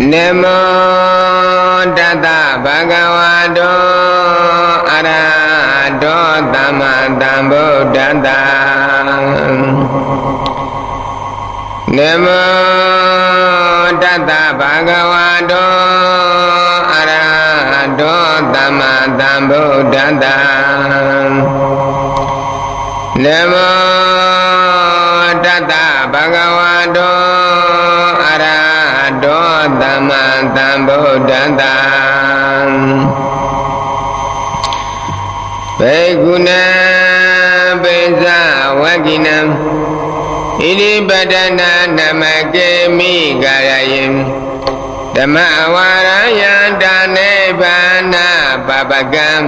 Namo Tata Bhagavato Arahato Sammasambuddhassa Namo Tata Bhagavato Arahato Sammasambuddhassa Namo Tata Bhagavato Arahato Sammasambuddhassa Bhikkhuna Pisa Vakina Ilipadana Namake Mikarayim Dhammawaraya Dhanebana Babagam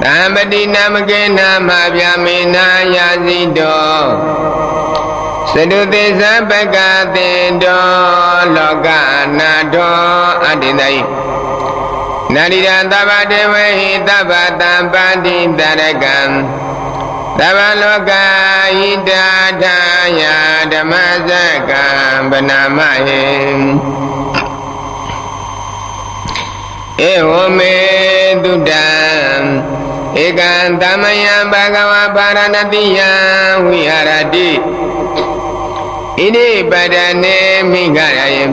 Dhammadhi Namake Namabhyamina Yazito Saduti Sabhagatido Lokanato Adidai Narira Tabadevahi Tabatabadi Tarakam Tabaloka Hidadaya Dhamasakam Banamahim Ehome Dudam Ekantamaya Bhagava Paranatiya Viharati Ini Padane Mikarayim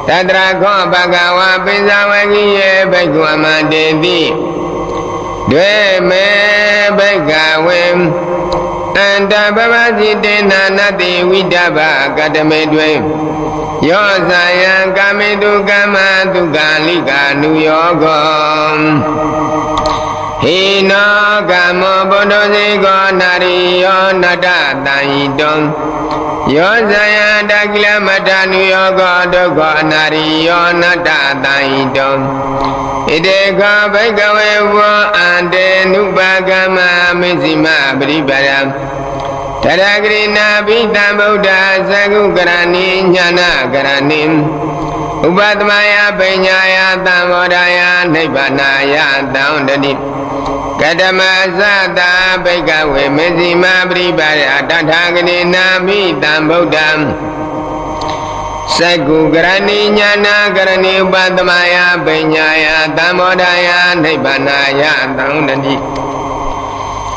Tadrako Bhagava Pisavakiye Bhagavamadeti Dwe me Bhagavim Anta Bhavasite Nanati Vidabha Katame Dwe Yosayam Kamitu Kamatu Kalika Nuyogam Hino Kamo Bodhosiko Nariyo Nata Tahitom Yosaya Dakila Matanu Yoga Doko Nariyo Nata Tahitom Ideka Bhagave Wo Ante Nupagama Mizima Bribara Tadagrina Pita Buddha Sagu Karani Jnana Karani Upatmaya Penyaya Tamodaya Nibbanaya Taundani Kadama Sata Bhagave Mizima Bribara Tadagrina Pita Buddha Sagu Karani Jnana Karani Upatmaya Penyaya Tamodaya Nibbanaya Taundani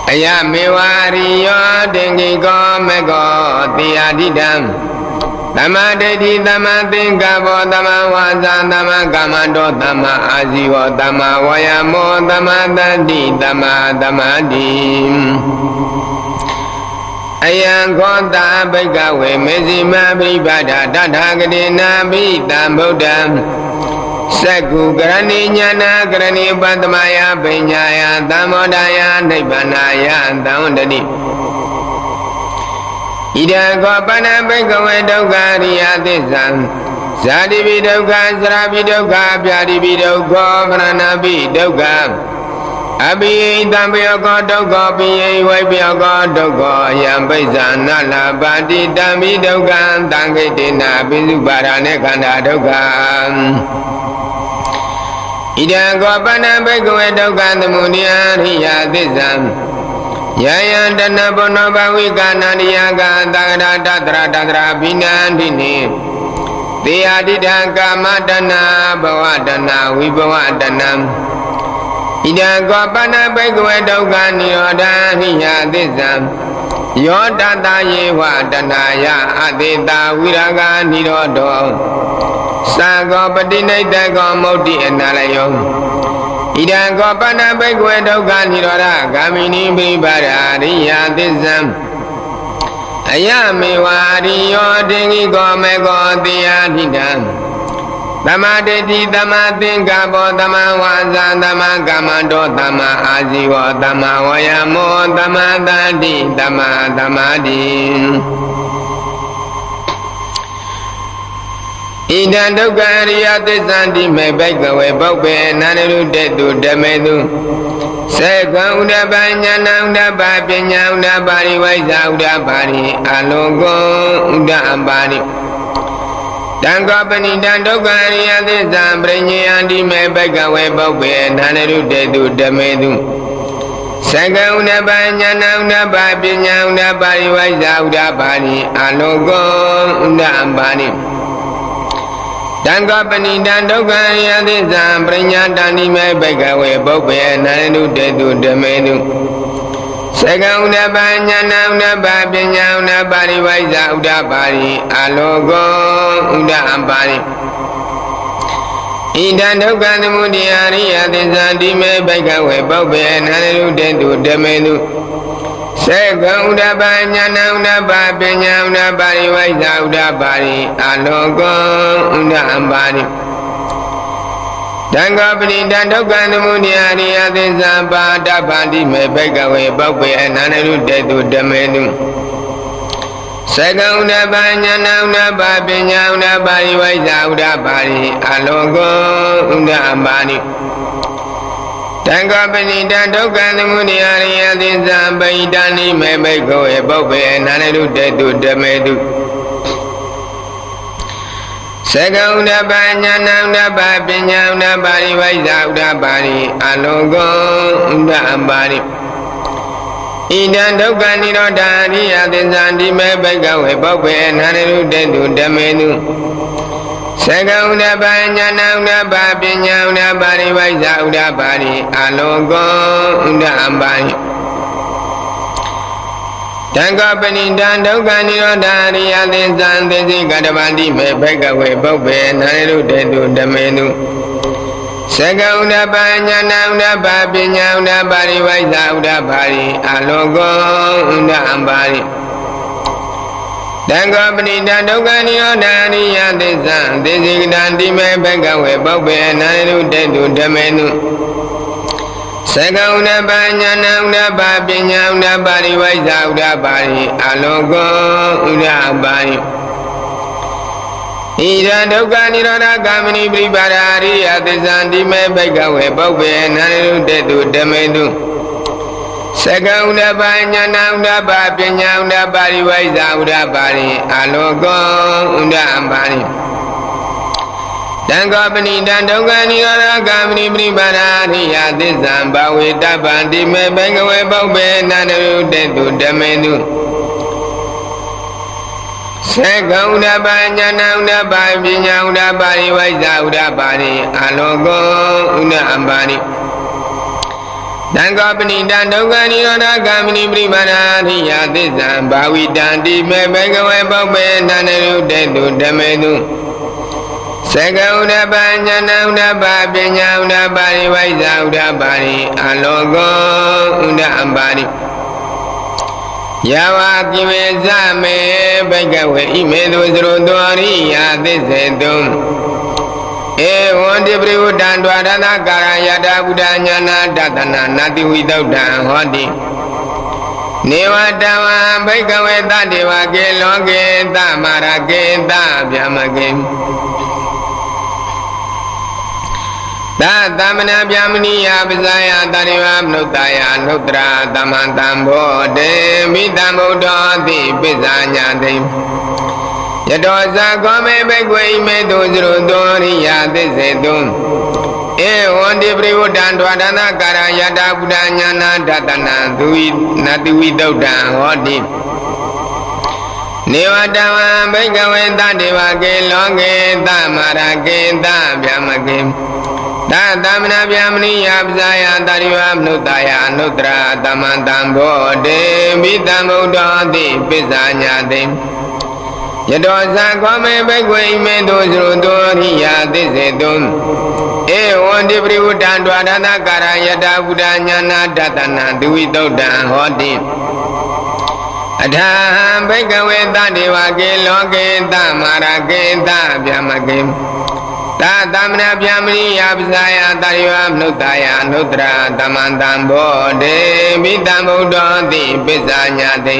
Aya Mewariyo Dengiko Mego Tiyadidam Tamadeti Tamatingkabo Tamawasa Tamakamando Tamaasiwo Tamawayamo Tamadati Tamadadim Ayangkota Bhagave Mizima Bribada Tadhagadina Pitam Buddham Sagu Karani Jnana Karani Upatmaya Penyaya Tamodaya Nibbanaya Taundani Ida Gopana Bhagave Dukkha Riyatissam Sadipi Dukkha Sarapi Dukkha Pyadipi Dukkha Pranapi Dukkha Abhiye Tampiyoko Dukkha Piye Vaipyoko Dukkha Yampaisa Nalabati Tampi Dukkha Tankitina Pisupparane Khanda Dukkha Ida Gopana Bhagave Dukkha Tamudaya Riyatissam Yayandana Bono Bhavika Nadiyaga Tagada Tatra Tatra Binandini Tiyadida Kamadana Bhavadana Vibhavadana Ida Gopana Bhagave Dukkha Nirodha Riyatissam Yodata Yewa Danaya Adita Viraga Nirodho Sagopati Naitako Moti Enalayo Ida Gopana Bhagave Dukkha Nirodha Gamini Bribhara Riyatissam Ayame Wariyo Dengiko Mego Tiyadidam Tamadeti Tamatingkabo Tamawasa Tamakamando Tamaasiwo Tamawayamo Tamadati Tamadamadim Ida Dukkha Riyatissam Me Bhagave Bhagave Nanarudetu Dhametu Sekha Udabhanyana Udabhapinya Udabhari Vaisa Udabhari Alogo Udabhari Dankapani Dukkha Riyatissam Pranyayanti Me Bhagave Bhagave Nanarudetu Dhametu Sekha Udabhanyana Udabhapinya Udabhari Vaisa Udabhari Alogo Udabhari တံဃပဏိတံဒုက္ခယတိဇံပညာတန္တိမေဘိကဝေပုပ္ပေနန္တုတေတုဓမေတုစကံဥဒ္ဒပညာဏဥဒ္ဒပပညာဥဒ္ဒပါရိဝိဇာဥဒ္ဒပါရိအလောကောဥဒ္ဒအပါရိဣဒံဒုက္ခသမုဒယရိယသစ္စာတိမေဘိကဝေပုပ္ပေနန္တုတေတုဓမေတုစကံဥဒ္ဒပညာဏဥဒ္ဒပပညာဥဒ္ဒပါရိဝိဇာဥဒ္ဒပါရိအလောကောဥဒ္ဒအပါရိတံဃပရိတံဒုက္ခသမုဒယရိယသစ္စာပါဒဗန္တိမေဘိကဝေပုပ္ပေအနန္တရုတေတုဓမေတုစကံဥဒ္ဒပညာဏဥဒ္ဒပပညာဥဒ္ဒပါရိဝိဇာဥဒ္ဒပါရိအလောကောဥဒ္ဒအပါရိတံဃပရိတံဒုက္ခသမုဒယရိယသစ္စာပိတံနိမေဘိကဝေပုပ္ပေအနန္တရုတေတုဓမေတုစကံဥဒ္ဒပညာဏဥဒ္ဒပပညာဥဒ္ဒပါရိဝိဇာဥဒ္ဒပါရိအလောကောဥဒ္ဒအပါရိဣဒံဒုက္ခនិရောဓရိယသစ္စာတိမေဘိကဝေပုပ္ပေအနန္တရုတေတုဓမေတုစကံဥဒ္ဒပညာဏဥဒ္ဒပပညာဥဒ္ဒပါရိဝိဇာဥဒ္ဒပါရိအလောကောဥဒ္ဒအပါရိတံဃပဏိတံဒုက္ခនិရောဓရိယသစ္စာသေစိကတဗန္တိမေဘိကဝေပုပ္ပေနန္တရုတေတုဓမေတုစကံဥဒ္ဒပညာဏဥဒ္ဒပပညာဥဒ္ဒပါရိဝိဇာဥဒ္ဒပါရိအလောကောဥဒ္ဒအပါရိတံဃပဏိတံဒုက္ခនិရောဓရိယသစ္စာသေစိကတန္တိမေဘိကဝေပုပ္ပေနန္တရုတေတုဓမေတုစကံဥဒ္ဒပညာဏဥဒ္ဒပပညာဥဒ္ဒပါရိဝိဇာဥဒ္ဒပါရိအလောကောဥဒ္ဒအပါရိဣဒံဒုက္ခនិရောဓဂามနိပရိပါဒာရိယသစ္စာတိမေဘိကဝေပုပ္ပေနန္တရုတေတုဓမေတုစကံဥဒ္ဒပညာဏဥဒ္ဒပပညာဥဒ္ဒပါရိဝိဇာဥဒ္ဒပါရိအလောကောဥဒ္ဒအပါရိတံဃပဏိတံဒုက္ခនិရောဓဂามနိပရိပါဒာရိယသစ္စာဘဝေတပန္တိမေဘိကဝေပုပ္ပေနန္တရုတေတုဓမေတုစကံဥဒ္ဒပညာဏဥဒ္ဒပပညာဥဒ္ဒပါရိဝိဇာဥဒ္ဒပါရိအလောကောဥဒ္ဒအပါရိတံဃပဏိတံဒုက္ခនិရောဓဂามနိပရိပါဒာရိယသစ္စာဘဝိတံတိမေဘိကဝေပုပ္ပေနန္တရုတေတုဓမေတုစကံဥဒ္ဒပညာဏဥဒ္ဒပပညာဥဒ္ဒပါရိဝိဇာဥဒ္ဒပါရိအလောကောဥဒ္ဒအပါရိယဝကိဝေဇမေဘိကဝေဣမေတုသရုတောရိယသစ္စေတုဧဝံတိပရိဝတ္တံဒွါရဏကာရယတာဘုဒ္ဓညာနာတတနာနာတိဝိသုဒ္ဓံဟောတိနေဝတဝံဘိကဝေတတေဝကေလောကေတမရကေတဗျမကေသာသမဏဗျာမဏိယပဇာယတရိဝမနုဿာယနုတ္တရာသမန္တံဘောတေမိတံဗုဒ္ဓောတိပိဇာညာတိယတောဇာကောမေဘိကွေဣမေတုသရုတောရိယသစ္စေတုဧဝံတိပရိဝတ္တံဒွါဒနာကာရယတာဘုဒ္ဓညာနာဒတနာသူဝိနတိဝိသုဒ္ဓံဟောတိနေဝတဝံဘိကဝေတတေဝကေလောကေသမရကေတဗျမကေသာသမဏဗျာမဏိယပဇာယတရိဝမနုဿာယအနုတ္တရာသမန္တံဘောတေမိတံဗုဒ္ဓောတိပိဇာညာတိယတောဇာကောမေဘိကွေဣမေတုသရုတောရိယသစ္စေတုဧဝံတိပရိဝတ္တံဒွါရဏကာရယတာဘုဒ္ဓညာနာဒတနာသူဝိသုဒ္ဓံဟောတိအထာဟံဘိကဝေတတေဝကေလောကေသမရကေတဗျမကေသာသမဏဗျာမဏိယပဇာယတရိဝမနုဿာယအနုတ္တရာသမန္တံဘောတေမိတံဗုဒ္ဓောတိပိဇာညာတိ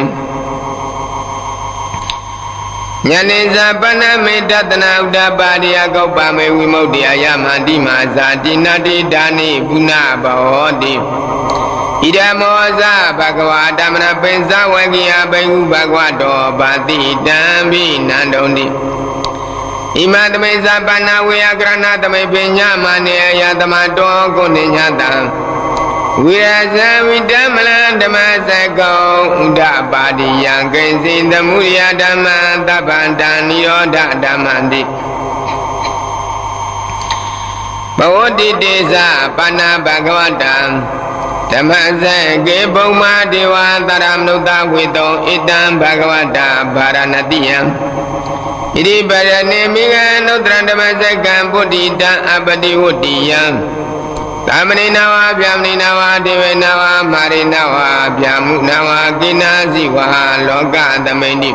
ညနေဇာပဏမေတတနာဥဒ္ဒပါရိယကောပမေဝိမု ക്തി ယမန္တိမာဇာတိနတိဒါနိပုဏ္ဏဘောတိဣဒမောဇဘဂဝါဓမ္မနပိဇဝေကိယဘိဟုဘဂဝတောပါတိတံဘိနန္တုံတိဣမသမိဇပဏဝေယကရဏသမိပညာမနေယသမတောကိုနေညတံဝိရဇဝိတမလဓမ္မစကောဥဒ္ဒပါတိယံကိဉ္စီသမုဒယဓမ္မသဗ္ဗန္တံနိရောဓဓမ္မန္တိ ဘဝတိတေသပါဏဘဂဝတံဓမ္မစံကေပုံမာဒေဝသရမနုဿဝေတောဣတံဘဂဝတာဗာရဏတိယံဣတိပရဏိမိဂံနုတ္တရဓမ္မစကံပုတ္တိတံအပတိဝတ္တိယံသမဏိနဝဗျမဏိနဝဒေဝနဝမာရိနဝဗျာမုနဝကိနာစီဝဟလောကသမိန်တိ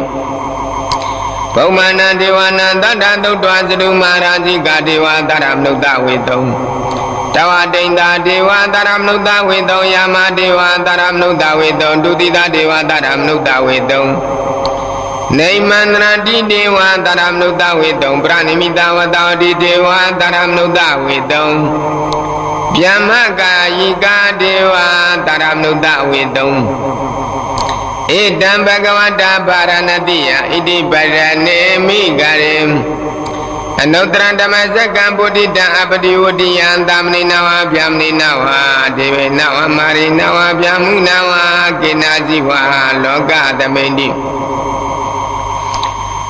ဘုံမာနဒေဝနာတတ္တသုတ္တဝသရုမာရာဇိကဒေဝသရမနုဿဝေတောတဝတိန်တာဒေဝသရမနုဿဝေတောယာမဒေဝသရမနုဿဝေတောဒုတိတဒေဝသရမနုဿဝေတောနေမန္တရတိဒေဝသရမနုဿဝေတောပရဏိမိတဝတဝတိဒေဝသရမနုဿဝေတောဗျမကာယိကာဒေဝသရမနုဿဝေတောဣတံဘဂဝတာဗာရဏတိယဣတိပရဏေမိဂရေအနုတ္တရဓမ္မစကံပုတ္တိတံအပတိဝတ္တိယံသမဏိနဝဗျမဏိနဝဒေဝေနဝမာရိနဝဗျာမုနဝကိနာဇိဝလောကသမိန်တိဣ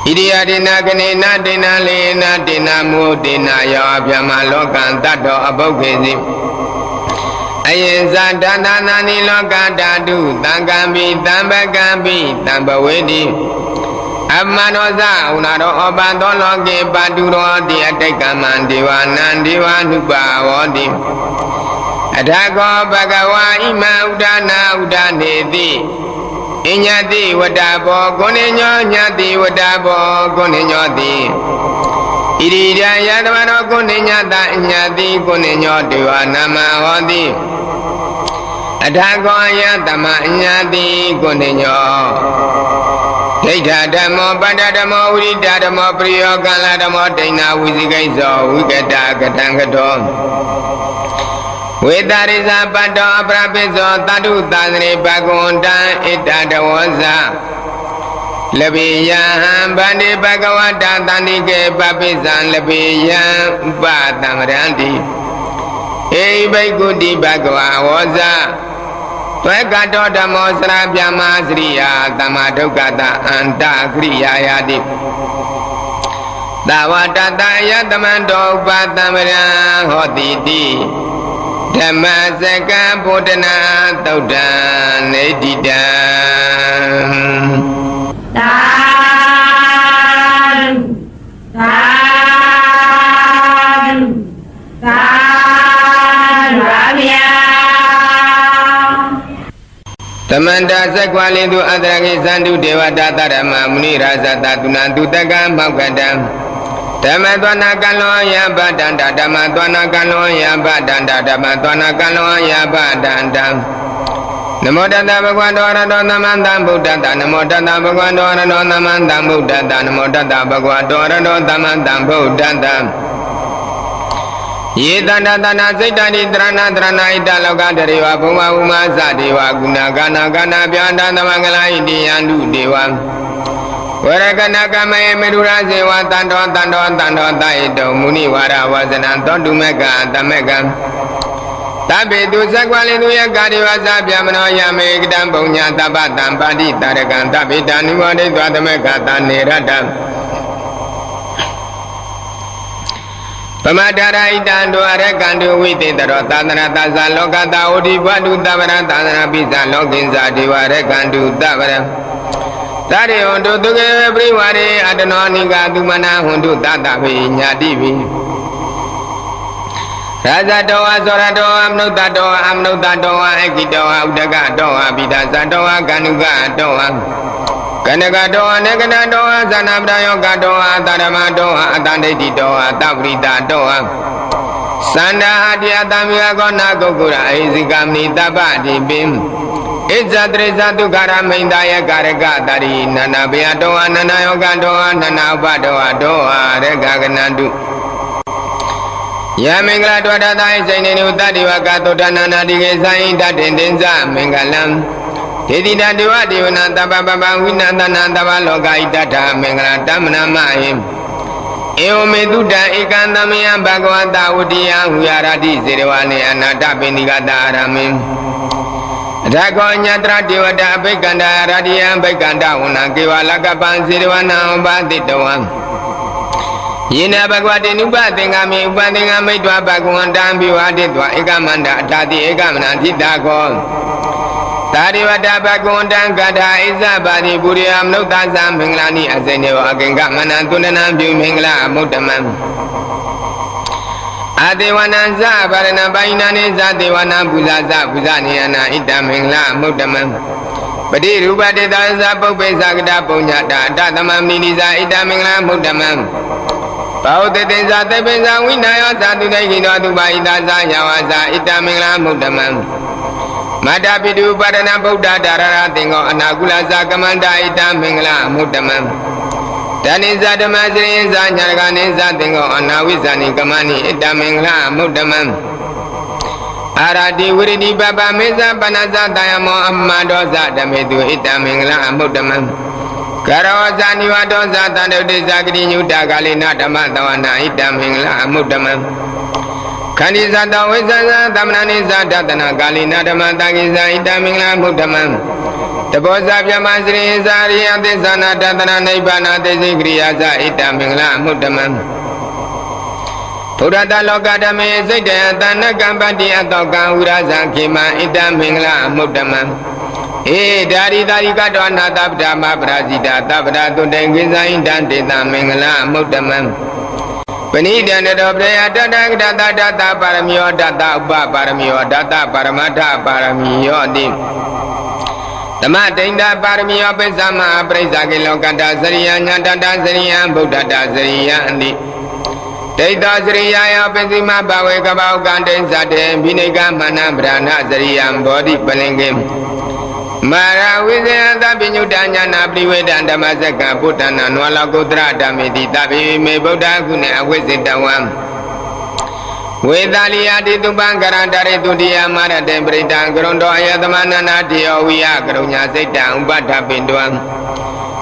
ရိယဒေနကနေနဒေနလေနဒေနမုဒေနယောဗျမလောကံတတ္တောအဘုဂ္ဂေစီအယင်ဇာဒါနာနာနိလောကဓာတုသံဃံပိသံဘကံပိသံဘဝေတိအမနောဇဥနာရောဩပသောလောကေပါတုရောတိအတိတ်ကမံဒေဝနံဒေဝနုပါဝောတိအထာကောဘဂဝါဣမံဥဒနာဥဒနေတိအညတိဝတ္တဘောဂုဏညောညတိဝတ္တဘောဂုဏညောတိဣရိဒံယတမနောဂုဏညတအညတိဂုဏညောဒေဝနာမဟောတိအထာကောယတမအညတိဂုဏညောဒိဋ္ဌဓမ္မောပတ္တဓမ္မောဝိရိဒဓမ္မောပရိယောကလဓမ္မောဒိဏဝိဇိကိစ္စောဝိကတကတံကတောဝေတရိဇပတ္တောအပရပိစ္စောတတုသန္တိဘဂဝန္တံဣတတဝောဇလပိယံဗန္တိဘဂဝတသန္တိကေပပိစ္ဆံလပိယံဥပတံရန္တိဧဘိက္ခုတိဘဂဝါဝောဇသွဲကတောဓမ္မောစရပြမစရိယာသမ္မာဒုက္ခတအန္တခရိယာယတိသဝတတယတမန္တောဥပတံရံဟောတိတိဓမ္မစကံဗုဒ္ဓနာသုတ်တံနေတိတံသာဓုသာဓုသာဓုပါဗျာသမန္တာသက္ကွာလိတုအတ္တရကိသန္တုဒေဝတာတရမမုနိရာဇတသုဏတုတကမောက္ကတံဓမ္မသောနာကလောယဗတန္တဓမ္မသောနာကလောယဗတန္တဓမ္မသောနာကလောယဗတန္တနမောတတဗုဒ္ဓတော်ရတောသမန္တံဗုဒ္ဓတနမောတတဗုဒ္ဓတော်ရတောသမန္တံဗုဒ္ဓတနမောတတဗုဒ္ဓတော်ရတောသမန္တံဗုဒ္ဓတယေတန္တတနာစိတ်တတိတရဏတရဏဣတလောကတရေဝဘုံဝဥမသဒေဝကုဏကနာကနာပြန္တသမင်္ဂလာဣတိယန္တုဒေဝဝရကနာကမေမေရုရဇေဝတန္တောတန္တောတန္တောတဣတောမုနိဝါရဝဇနံသောတုမေကတမေကံတပိတုသက္ကွာလိတုယကာရိဝဇဗျမနောယမေကတံပုံညာတပ္ပတံပါတိတရကံတပိတံနိဝဒိத்ဝတမေကတနေရတံပမတရာဣတံတောအရကံတောဝိတေတရောသာသနာသဇာလောကတာဝတိဘဝတုတဗရသာသနာပိဇာလောကိဉ္ဇာဒေဝရကံတုတဗရသရေဟွန်တုသုကေပရိဝရေအတနောနိကသုမနာဟွန်တုတတဝိညာတိပိရာဇတောဝသောရတောအမနုဿတောအမနုဿတောအခိတောဥဒကတောအပိဒဇတောကန္နုကတောကန္နကတောနေကနတောဇာနာပဒယောကတောသရမတောအတန္တိတိတောသပရိတာတောသန္တာအတ္တယတံမြာကောနာကုက္ကုရအိဇိကမိတပ္ပတိပိဣဇတရိဇဒုက္ခရမိန္ဒယကာရကတရိနန္နာဘယတောနန္နာယောကတောနန္နာဥပတောတောရကကနန္တုယမင်္ဂလာတောတသာဣစိနေနုတတိဝကသုတနာနာတိကေသံဣတတေတင်္ဇမင်္ဂလံဒေတိတဒေဝဒေဝနာတပ္ပပပဝိနန္တနာတဗ္ဗလောကဣတထမင်္ဂလာတမ္မနာမဟိဧဝမေတုတံဧကံသမယဘဂဝတာဝတိယဟူရတိစေရဝနေအနာတပိဏိကတာရမေအထာကောညတရဒေဝတာအဘိက္ခန္တာရတိယံဘိက္ခန္တဝနာကေဝလကပံစေရဝနာဥပတိတဝံဣ Yena Bhagavati Nupa Thingami Upathingami Dwa Bhagavanta Bhivadi Dwa Ekamanda Atati Ekamana Dhidako Tarivata Bhagavanta Gata Isa Badi Buriyam Nutasa Minglani Asenyo Agenga Manantunana Bhumingla Mutamam Adevananza Varana Bainani Zadevana Buzaza Buzaniana Ita Mingla Mutamam Padi Rupa Detaza Pope Sagda Punyata Tatamam Nidisa Ita Mingla Mutamam Pauta Tenza Tepenza Winaya Satu Degino Dubai Daza Yawaza Ita Mingla Mutamam Mata Pidu Padana Buddha Darara Tingo Anagula Sakamanda Ita Mingla Mutamam Taniza Damasri Zanjargani Zatingo Anawizani Kamani Ita Mingla Mutamam Aradi Wiridi Baba Meza Panaza Tayamo Ammadoza Damedu Ita Mingla Mutamam Karawaza Niwadoza Tandodi Zagri Nyuta Galina Damatawana Ita Mingla Mutamam Kandiza Tawizaza Tamnaniza Tatana Galina Damatagiza Ita Mingla Mutamam Taboza Vyamasri Zariya Tisana Tatana Naibana Tisigriyaza Ita Mingla Mutamam Purata Lokadame Zidayatana Gambati Atoka Uraza Kima Ita Mingla Mutamam Dari Dari Kadona Tabdama Brazida Tabda Tundengiza Indantita Mingla Mutamam Penida Nedobraya Dada Dada Data Paramio Data Upa Paramio Data Paramata Paramio Dim Tamatinda Paramio Pesama Presaki Lokata Zariya Nyatata Zariya Buddha Zariya Andi Data Zariya Pesima Bawe Kabau Kanten Sate Bhinika Mana Brana Zariya Bodhi Palengim Mara Vizayanta Pinyutanya Napriweda Damasaka Putana Nwala Kutra Damiti Tabi Me Buddha Guna Visitawam Vedaliyati Tupankara Dari Tudiya Mara Temprita Grondo Ayatamana Natiyo Viya Grunya Sita Upada Pinduam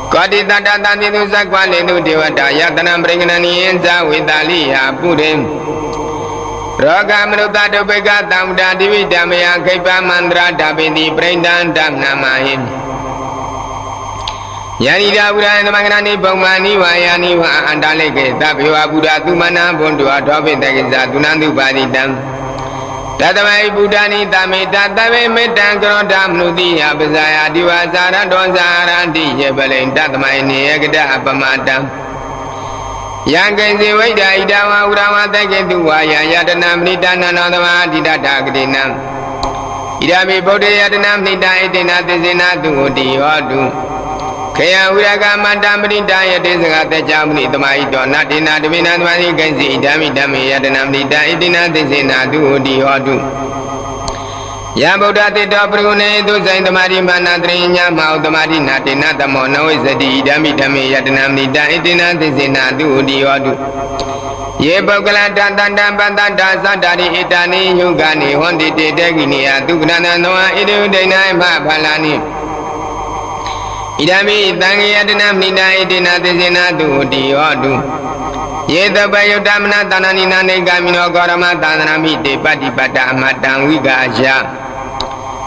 Kodi Tata Tatitu Sakwale Nudivata Yatana Pringanani Enza Vedaliya Purim Roga Mruta Dupeka Tamda Dividamaya Kaipa Mandra Dabindi Prendan Dam Namahim Yanida Buddha Magnani Bhagmani Vayani Va Andaleke Tabiwa Buddha Tumana Bundu Adobe Tegiza Tunandu Padidam Tatamai Buddhani Tamita Tame Metan Grodam Nudi Abzaya Diva Zara Donzara Di Yebelen Tatamai Niegda Apamatam Yangenzi Veda Idawa Urama Tegetuwa Yadanam Nidana Nadama Didatagadinam Idami Bodhi Yadanam Nida Edina Tizina Tuudi Odu Kaya Uraga Madamrita Yadizanga Jamni Tamaido Natina Divina Mani Genzi Idami Dami Yadanam Nida Edina Tizina Tuudi Odu Yabuda Tito Prune to Saint Mari Manadrinya Mautamari Natina Tamona Zadi Idami Dami Yadanam Nida Edina Tizina Tuudi Odu Ye Bogala Tandam Bandanda Sadari Itani Yugani Hondi Teginia Tugrana Noa Idu Dena Palani Idami Tangi Yadanam Nida Edina Tizina Tuudi Odu Ye the Bayodamna Tananina Negamino Gorama Tanami De Patipata Matang Wigasha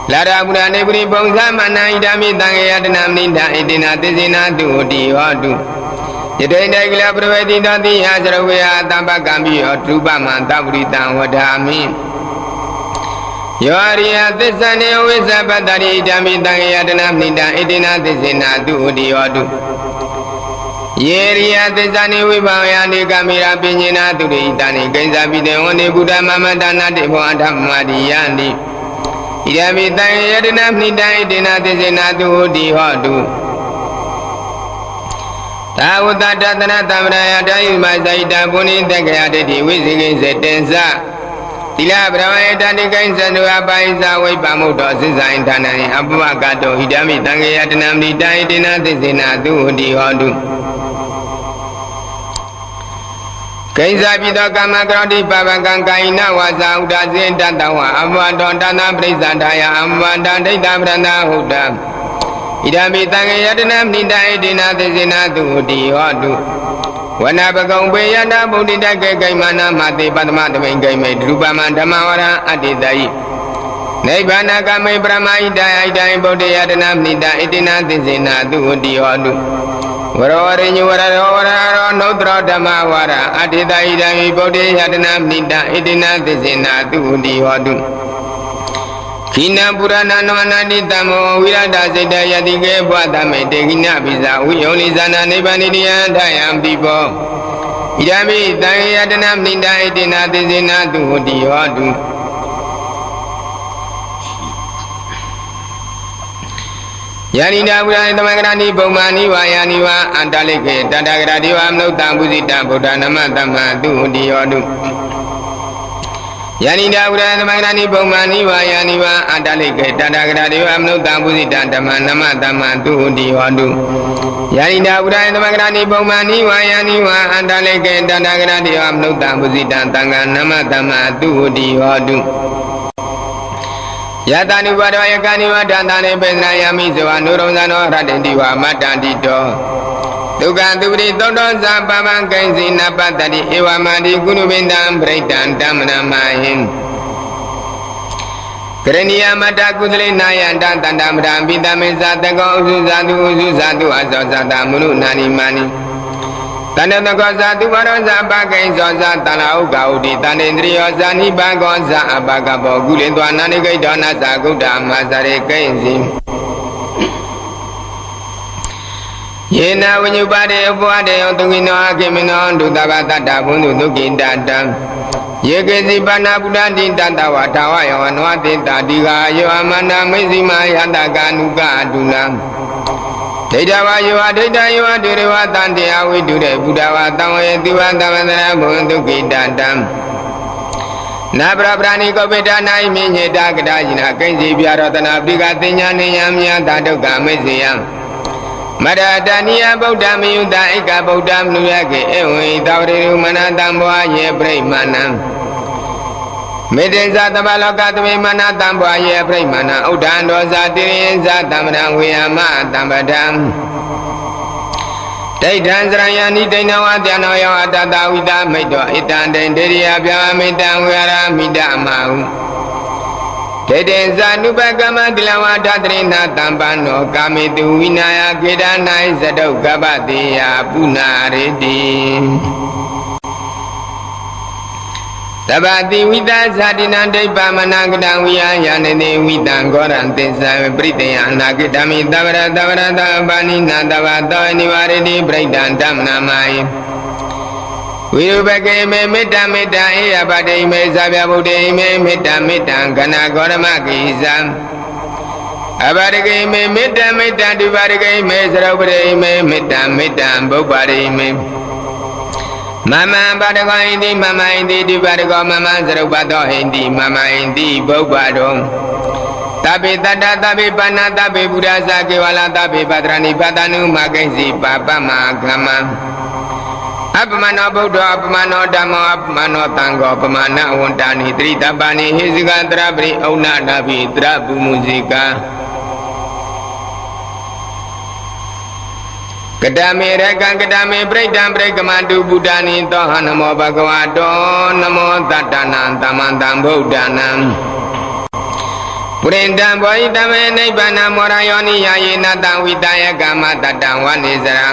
Lara Buddha Nebri Bongsa Mana Idami Tangi Yadanam Nida Edina Tizina Tuudi Odu Yedenda Gila Pravedi Dati Hazrawaya Tabagambi Otruba Mantabrita Wadami Yoria Tisane Wisa Patari Idami Tangi Yadanam Nida Edina Tizina Tuudi Odu Yeria Tisani Vivayani Kamira Pinyina Turi Tani Kenzabi De One Buddha Mamadana De Boadamadi Yandi Idami Tangi Yadanam Nida Edina Tizina Tuudi Odu Tawuta Tatana Tamraya Dayuma Zaida Puni Tegayati Wizigin Zetenza Tila Brahmaya Tani Kainsa Dua Paisa Vipamuto Sisa Intanani Abubakato Idami Tangi Yadanam Nida Edina Tizina Tuudi Odu Kainsa Pito Kama Kroti Pabakan Kaina Wasa Uda Zintantawa Abwadon Tana Prisantaya Abwadan Dita Branda Huda Idami Tangi Yadanam Nida Edina Tizina Tuudi Odu Wana Bagombe Yada Buddha Gaimana Mati Padma Gaime Drupama Damawara Adidai Naibana Kame Brahma Ida Ida Bodhi Yadanam Nida Edina Tizina Tuudi Odu ဝရောရိညဝရရောဝရရောနုတ္တရဓမ္မဝါရအတ္တိတဣဒံဤဗုဒ္ဓေယတနာမိတံဣတိနာသစ္စေနာသူတိဟောတုခိနပုရဏနောနာတိတမောဝိရဒစိတယတိကေဘဝတမေတေခိနပိဇာဝိယောလိဇာနာနိဗ္ဗာနိတယံထယံပိဘောဣဒံမိတံယတနာမိတံဣတိနာသစ္စေနာသူတိဟောတုယာနိနာဝိရသမဂရဏိဘုံမာနိဝါယာနိဝါအန္တလိကေတတဂရတိဝမနုဿံပုဇိတဗုဒ္ဓနမတမသူတိယောတုယာနိနာဝိရသမဂရဏိဘုံမာနိဝါယာနိဝါအန္တလိကေတတဂရတိဝမနုဿံပုဇိတဓမ္မနမတမသူတိယောတုယာနိနာဝိရသမဂရဏိဘုံမာနိဝါယာနိဝါအန္တလိကေတတဂရတိဝမနုဿံပုဇိတသံဃနမတမသူတိယောတုယတနုပါဒောယကနိဝတ္တန္တနေပေသနာယမိဇဝနုရုံဇာနောရတ္တိတိဝမတ္တန္တိတောဒုက္ခသူပရိသောတောဇာပပံကိဉ္စီနပတ္တိဧဝမတိကုဏုပိန္တံပရိတံဓမ္မနမဟိကရဏီယမတ္တကုသလေနာယန္တတန္တမရံပိတမေဇာတကောဥစုဇာတုဥစုဇာတုအဇောဇာတမနုနာနိမာနိတန္တတကောဇာတုဘာရောဇာပကိဉ္ဇောဇာတလာဥက္ကဥတိတန္တေန္ဒရိယောဇာနိဘကောဇာအပကဘောကုလေသွာနာနိကိတောနသဂုတ္တမဇရေကိဉ္စီယေနဝိညုပါတေဥပဝတေယောတုကိနောအကိမိနောဒုတဘတတ္တဘုံတုဒုက္ခိတတံယေကေစီပါဏဗုဒ္ဓတိတတဝထာဝယောနဝတိတာတိကာယောအမန္တမိသိမယတကာနုကအတုနံဒိဋ္ဌဝါယောဒိဋ္ဌယောဒုရဝတန်တရားဝိတုရေဘုဒ္ဓဝါတံဝေတိဝတမန္တရဘုံဒုက္ခိတတံနာပရပရာဏိကောပိတာနာယိမြေတာကတာယိနာကိဉ္စီပြရောတနာပိကတိညာနေယံမြာတာဒုက္ခမိစေယံမရတနိယဗုဒ္ဓမယုတဧကဗုဒ္ဓမနုယကေဧဝံသာဝရေရုမနတံဘောယေပရိမဏံမေတ္တေဇာတဗလောကသမေမနတံဘောယေပရိမဏံဥဒ္ဒံဒောဇာတိရိဇာတမ္မံဝေယမတံပဒံဒိဋ္ဌံစရယနိဒိဋ္ဌဝတ္တနောယောအတတဝိတမိတ်တောဣတံတေတေရိယဗျာမိတံဝေရမိတမဟုဒိဋ္ဌိဇာနုပကမတိလဝါဒတရိနာတံပန္နောကာမေတုဝိနာယကေဒနာယဇတုကပ္ပတိယပုနာရေတိတပတိဝိတဇာတိနံဒိဗ္ဗမနာကတံဝိယယာနေတိဝိတံဂောရံသစ္စာပရိတေယအနာကိတမိတဝရတဝရတပါဏိနာတဝတောနိဝရတိပရိဒံဓမ္မနာမယိဝိရုပကေမေမေတ္တမေတ္တဧယပတိမေဇာဗျဗုဒ္ဓေမေမေတ္တမေတ္တကနာဂောရမကိဇံအဘာရကေမေမေတ္တမေတ္တဒုဘာရကေမေသရုပတိမေမေတ္တမေတ္တဘုပ္ပါရိမေမမံပါဒကောဟိတိမမဟိတိဒုဘာရကောမမံသရုပတောဟိတိမမဟိတိဘုပ္ပါရောတပိတတ္တတပိပဏ္ဏတပိပုရဇာကေဝလာတပိပတ္တရဏိပတ္တနုမကိဉ္စီပါပမဂမံအပမနောဗုဒ္ဓအပမနောဓမ္မောအပမနောသံဃောပမနဝန္တာနိတရိတပ္ပနိဟိဇိကတရပရိဩနာနာပိတရပုမုဇိကကတမေရကံကတမေပရိဒံပရိကမတုဗုဒ္ဓနိသောဟနမောဘဂဝတောနမောတတ္တနံသမ္မန္တံဗုဒ္ဓနံပုရိန္တံဘောဟိတမေနိဗ္ဗာနမောရယောနိယာယေနတံဝိတယကမတတ္တံဝနိစရံ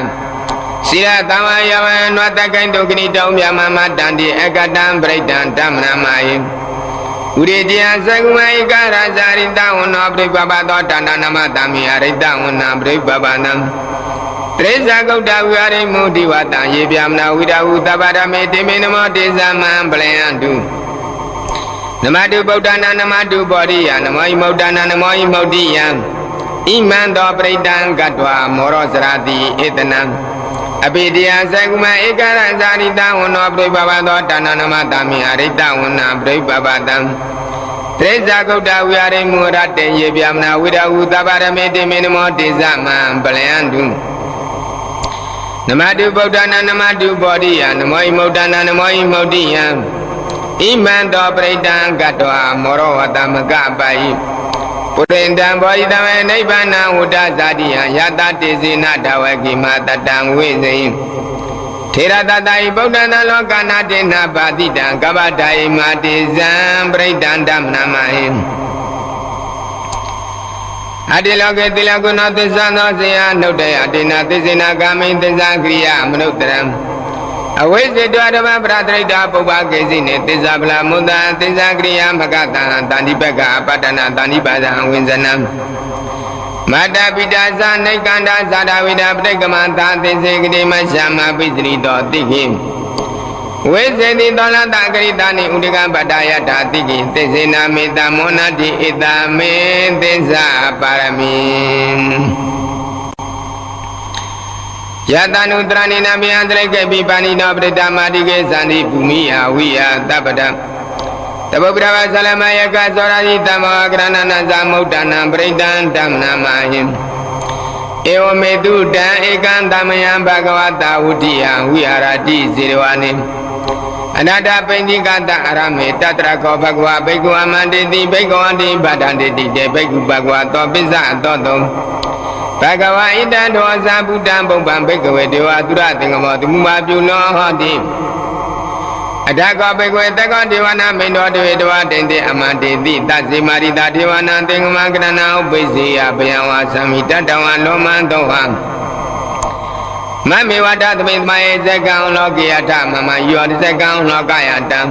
စီရတဝယဝနဝတကိန္တုကိတောမြမမတန္တိအကတံပရိဒံဓမ္မနာမယိဥရိတယသကုမဧကရာဇာရိတဝနောပရိပပသောတဏ္ဏနမတမိအရိတဝနာပရိပပနံတရိဇာဂௌတဝိရိမုဒိဝတံယေပြမနာဝိဒဝုသဗ္ဗရမေတိမေနမောတေဇမံပလယံတုနမတုဗုဒ္ဓနာနမတုဘောဓိယနမောဟိမုဒ္ဒနာနမောဟိမုဒ္ဓိယံဣမံသောပရိဒံကတ္တဝမောရောစရတိဧတနံအပိတယသကုမဧကရဇာရိတဝနောပရိပပသောတဏ္ဏနမတမိအရိတဝနာပရိပပတံတရိဇာဂௌတဝိရိမုရတေယေပြမနာဝိဒဝုသဗ္ဗရမေတိမေနမောတေဇမံပလယံတုနမတုဗုဒ္ဓနာနမတုဘောဓိယနမောဟိမုဒ္ဒနာနမောဟိမုဒ္ဓိယံဣမံသောပရိဒံကတ္တဝမောရောဝတမကပယိပုရိန္တံဘောဟိတမေနိဗ္ဗာနံဝုဒ္ဓဇာတိယံယတတေဇေနဓဝကိမတတံဝိဇိထေရတတဟိဗုဒ္ဓနာလောကနာတေနပါတိတံကပ္ပဒာယိမာတေဇံပရိဒံဓမ္မနာမဟိ အတိလောကေတိလကုဏသစ္စာသောဇေယနှုတ်တယအတိနာသစ္စေနာကာမိသစ္စာကရိယာမနုဿရံအဝိဇ္ဇေတဝဓမ္မပရတရိတာပုပ္ပကေစီနေသစ္စာပလမုဒ္ဒသစ္စာကရိယာမကတံတန္တိပကအပတ္တနာတန္တိပါဒံဝိဇ္ဇနံမတ္တပိတာသနိကန္တာဇာတဝိဒပဋိကမသာသစ္စေကတိမရှမပိစရိတောတိခိဝိဇ္ဇေတိသောလတကရိတာနိဥဒကပတ္တယထာတိခိသစ္စေနာမေတ္တမောနတိဣတမေသစ္စာပါရမီယတနုတရဏိနမေအန္တရိကေပိပါဏိနောပရိတမာတိကေသန္တိဘူမိယဝိယတပ္ပတံတပုပ္ပရဝဆလမယကသောရာတိတမောကရဏနာသမုဒ္ဒနာပရိတံဓမ္မနာမဟိဧဝမေတုတံဧကံသမယံဘဂဝတာဝုတိယဝိဟာရတိဇေရဝနိအနာတပိဋိကတအရမေတတရခောဘဂဝဘိက္ခုအမန္တိတိဘိက္ခုအတိဗဒန္တိတိတေဘိက္ခုဘဂဝသောပိစ္ဆသောတုံဘဂဝဣတံဒောဇာဗုတံပုပ္ပံဘိက္ခဝေဒေဝသုရသင်္ကမောသမှုမာပြုလောဟောတိအထကောဘိက္ခဝေတကောဒေဝနာမိန်တော်တေတဝတိတေအမန္တိတိသဇေမာရိတာဒေဝနာသင်္ကမကရဏဥပိစ္ဆေယဘယံဝါသမိတတဝံလောမံသောဟံမမေဝတသမိသမယေဇကံလောကိယထမမယောဇကံလောကယတံ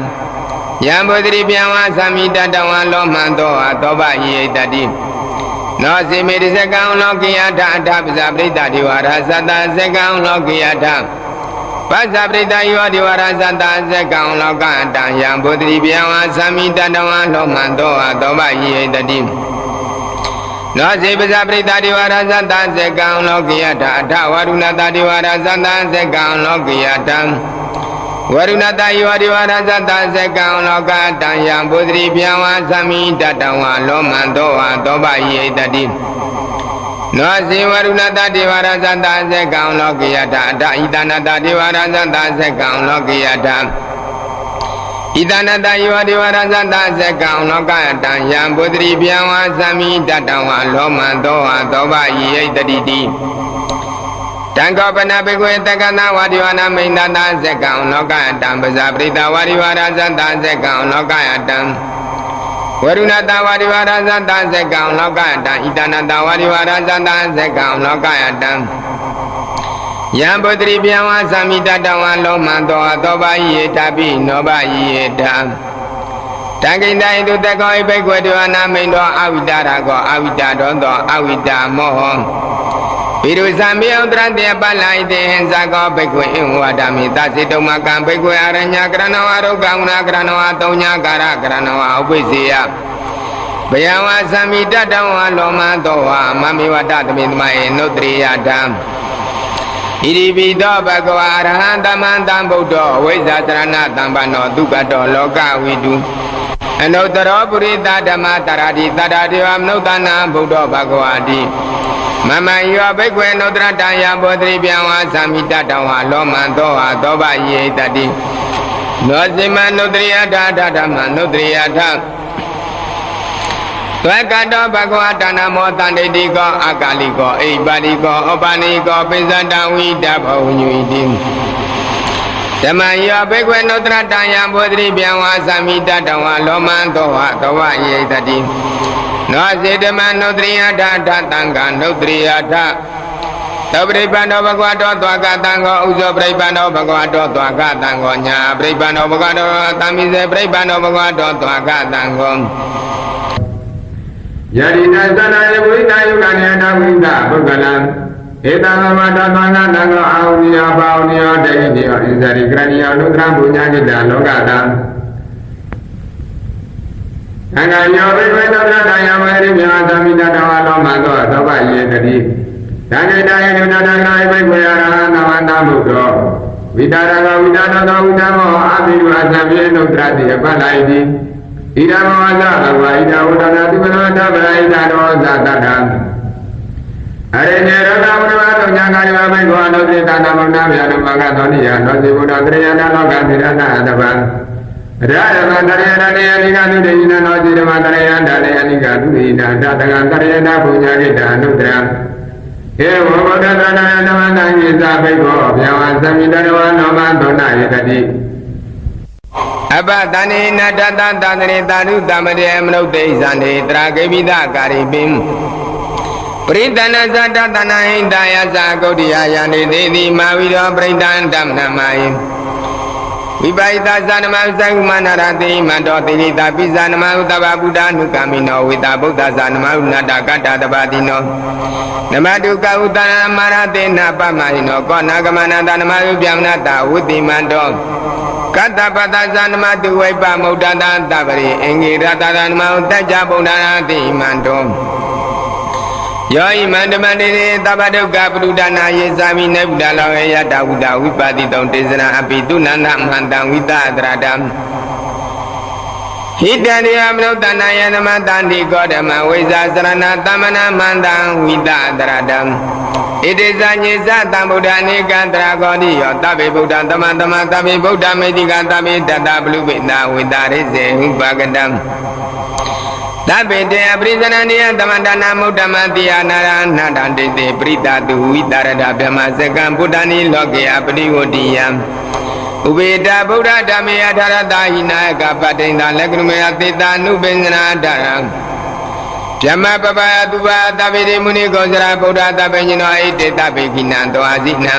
ယံဘုဒ္ဓရိဗျံဝါသမိတတဝံလောမံသောဟသောဘယိတတိနောဇေမေဇကံလောကိယထအထပဇပရိတဒေဝရသတ္တဇကံလောကိယထပဇပရိတယောဒေဝရသတ္တဇကံလောကတံယံဘုဒ္ဓရိဗျံဝါသမိတတဝံလောမံသောဟသောဘယိတတိနောဇေပဇပရိတဒေဝရသတ္တဇကံလောကိယထအထဝရုဏတဒေဝရသတ္တဇကံလောကိယထဝရုဏတယောဒေဝရသတ္တဇကံလောကတံယံဘုဒ္ဓရိဗျံဝါသမိတတဝံလောမံသောဟသောဘယိတတိနောဇေဝရုဏတဒေဝရသတ္တဇကံလောကိယထအထဣတနတဒေဝရသတ္တဇကံလောကိယထဣတနတယောဒေဝရသတ္တဇကံလောကတံယံဘုဒ္ဓရိဗျံဝါသမိတတဝံလောမံသောဟသောဘယိတတိတိတံကောပနဘေကွေတက္ကနာဝါဒီဝနာမိန်တတဇကံလောကတံပဇပရိတဝါဒီဝရသတ္တဇကံလောကတံဝရုဏတဝါဒီဝရသတ္တဇကံလောကတံဣတနတဝါဒီဝရသတ္တဇကံလောကတံယံဘုဒ္ဓရိဗျံဝါသမိတတဝံလောမံသောဟသောဘယိတပိနောဘယိတံတံကိတံဣတုတကောဣဘိကွေဒေဝနာမိန်တော်အဝိတရကောအဝိတတော်သောအဝိတမောဟပိရုဇံမေဥတရတေပလဣတေဟံဇကောဘိကွေအင်ဝါဒမိသစေတုမကံဘိကွေအရညကရဏဝါရုကံဝနာကရဏဝါသုံးညာကာရကရဏဝါဥပိစေယဘယံဝါသမိတတဝါလောမသောဝါမမေဝတသမိသမယေနုတရိယတံဣရိပိသောဘဂဝါအရဟံသမ္မံသမ္ဗုဒ္ဓောဝိဇ္ဇာသရဏတံပန္နောဒုက္ကတောလောကဝိတုအနုတ္တရောပုရိသဓမ္မတရာတိတတတေဝမနုဿနာဘုဒ္ဓောဘဂဝါတိမမယောဘိကွေနုတ္တရတံယဘောဓိဗျံဝါသမိတတဝါလောမံသောဟသောဘယိတတိနောဇိမနုတ္တရိယထာဓမ္မနုတ္တရိယထာသွေကတောဘဂဝါတဏမောတန္တိတိကောအကာလိကောအိပါလိကောဩပါနိကောပိဇတဝိတဘောညွိတိဓမ္မယောဘိကွေနုတ္တရတံယဘောဓိဗျံဝါသမိတတဝါလောမံသောဟသောဘယိတတိနောစေတမနုတ္တရိယထာတံဃာနုတ္တရိယထာသောပရိပန္နောဘဂဝတောသွားကတံဃောဥဇောပရိပန္နောဘဂဝတောသွားကတံဃောညာပရိပန္နောဘဂဝတောသံမိစေပရိပန္နောဘဂဝတောသွားကတံဃောယရိနာသနာယဝိတာယုကနိယနာဝိတာပုဂ္ဂလံဧတံမတသံဃာတံဃောအာဟုနိယပါဟုနိယတေဟိနိယောဣဇရိကရဏီယောနုတရပုညကိတလောကတံအင်္ဂါယောဘိဝေသောတယံဝေရိမြာသမိတတဝါလောမသောသောဘယေတတိသံဃိတယေနုတတနာဘိဝေယရဟံသမန္တမုဒ္ဒောဝိတာရကဝိတာနောသောဝိတမောအာဘိဝါသဗ္ဗေနုတ္တရတိအပ္ပလိုက်တိဣဒံမောဇဘဂဝါဣဒဝတနာတိမနောတဗ္ဗရာဣဒရောဇတတံအရိညရတဝရဝသောညာကာယဝဘိကောနောစေတနာမနာဗျာနမကသောနိယနောစေဘုဒ္ဓတရယနာလောကသီရဏတဗံရာဇမတရယနာနေယနိကသုတေယနာနောစေဓမ္မတရယန္တလေယနိကသုတေယနာတတကံတရယနာပုညကိတအနုတ္တရံဧဝဘုဒ္ဓသနာနမတံယေသဘိကောဗျာဝသမိတရဝနောမသောနာယေတတိအပတဏိနတတသန္တရေတာရုတမရေမနုဿိဇန္တိတရာဂိပိဒကာရိပိ ပရိသနာဇာတတနာဟိတယသဂௌတိယယန္တိသေတိမာဝိရောပရိသန္တမနမယိဝိပါယတသနမသံမနာရတိမန္တောတိရိတာပိဇာနမဥတဗ္ဗဗုဒ္ဓနုကမိနောဝေတာဗုဒ္ဓဇာနမဥနတကတ္တတပတိနောနမတုကဥတနာမရတေနပမဟိနောကောနာကမနတနမယုပြမနတဝုတိမန္တောကတ္တပတဇာနမတုဝိပမုဒ္ဒတတပရိအင်္ဂိရတရနမဥတ္တဗုဒ္ဓနာတိမန္တောယောဣမန္တမန္တေသဗ္ဗဒုက္ခပရုဒနာယေသာမိနေဗုဒ္ဓလောဟေယတဝုဒဝိပါတိတောတေဇနာအပိတုနန္ဒမန္တံဝိသတရတံဟိတရိယမနုဿနာယသမတန္တိကောဓမဝိဇာစရဏသမဏမန္တံဝိသတရတံဣတိဇာညေဇတံဗုဒ္ဓနေကံတရာကောတိယောတဗ္ဗေဗုဒ္ဓသမတမတဗ္ဗေဗုဒ္ဓမေတိကတဗ္ဗေတတပလူပိနာဝိတာရိစေဥပကတံသဗ္ဗေတေအပရိသနနိယသမန္တနာမုဒ္ဓမတိယနာရဏတံတေတေပရိသတုဝိတရတဗြဟ္မစကံဗုဒ္ဓနိလောကေအပရိဝတိယံဥပေတဗုဒ္ဓဓမ္မေယထာရတာဟိနာယကပတ္တိန္တလက္ခဏမေယသေတာနုပင်္စနာတရံဗြဟ္မပပယတုပါသဗ္ဗေတိမုနိကောဇရာဗုဒ္ဓသဗ္ဗညေနောဣတေတဗေခိနံတောအာဇိနံ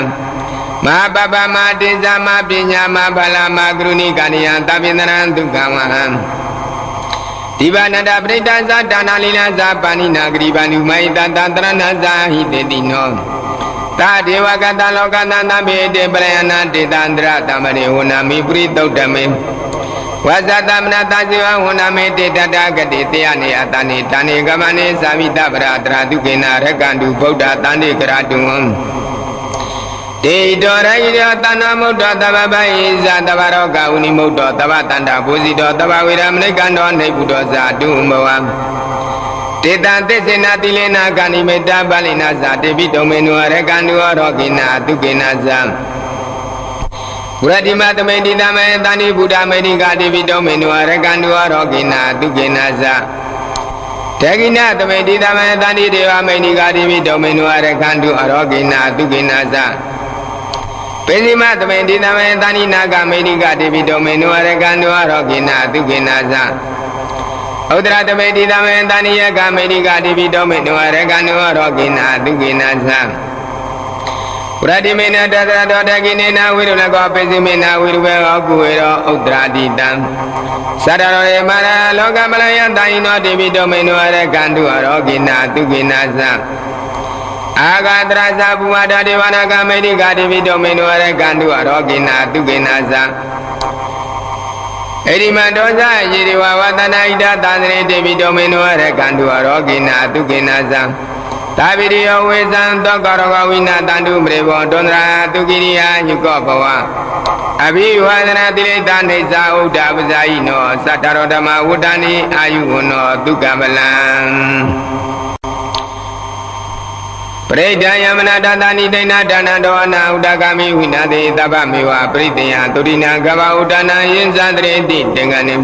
မဟာပပမတေဇာမပညာမဘလမကရုဏိကဏိယံသဗ္ဗေန္တရံဒုက္ခဝဟံဒီဗာနတပရိတ္တဇာဒါနာလီလာဇာပါဏိနာဂရိဗန္ဓုမိတတတရဏဇာဟိတေတိနောသာဒေဝကတလောကတသဗ္ဗေတေပရယနာတေတန္တရတမရေဝနာမိပရိသုတ်တမေဝဇ္ဇသမနတဇိဝဝနာမေတေတတဂတိတေယနေအတနိတဏိကမနေသာမိတပရတရာတုကေနာရကန္တုဗုဒ္ဓတန္တိကရတုံတေတောရဟိတောတဏမုဒ္ဒသဗ္ဗဗဟိဇာတဗ္ဗရောဂဝုနိမုဒ္ဒောသဗ္ဗတန္တာဘူဇိတောသဗ္ဗဝေရမနိကန္တောနေဗုဒ္ဓဇာတုမဝံတေတံသစ္စေနာတိလေနာကာနိမေတ္တာပါဠိနာဇာတေပိတုံမေနုရကန္တုရောဂိနာတုကေနာဇံဘုရတိမသမေတိတမေတဏိဗုဒ္ဓမေတိကာတေပိတုံမေနုရကန္တုရောဂိနာတုကေနာဇံတေကိနာသမေတိတမေတဏိဒေဝမေတိကာတေပိတုံမေနုရကန္တုရောဂိနာတုကေနာဇံပေဇိမသမေတိတမေတဏိနာဂမေတိကတေပိတောမေနုရကန္တောရောဂိနာတုကေနာဇဥဒ္ဒရသမေတိတမေတဏိယကမေတိကတေပိတောမေနုရကန္တောရောဂိနာတုကေနာဇပရတိမေနတတရတောတကိနေနာဝိရုလကောပေဇိမေနာဝိရုဘေကောကုဝေရောဥဒ္ဒရာတိတံသတ္တရောရေမရလောကမလယတာယိနောတေပိတောမေနုရကန္တောရောဂိနာတုကေနာဇအာဂတရဇဘူဝတဒေဝနာကမေတိကာတိပိတောမေနုရကန္တုရောဂိနာတုကေနာဇဧရိမတောဇယေရိဝဝတနာဣဒသန္တရေတေပိတောမေနုရကန္တုရောဂိနာတုကေနာဇသာဝိရိယောဝေဇံသောကရောဂဝိနာတန္တုမရေဘောတွန္ဒရာတုကိရိယာညုကောဘဝအဘိဝါဒနာတိရိတာနေဇာဥဒ္ဒပဇာယိနောသတ္တရောဓမ္မဝတ္တနိအာယုဝနောဒုက္ကမလံပရိဒံယမနာတတနိဒိဏဒါနတောအနာဥဒကမိဝိနာတိသဗ္ဗမေဝပရိတေယသုရိနာကဗဥဒနာယင်္ဇတရေတိတေင္ကနိ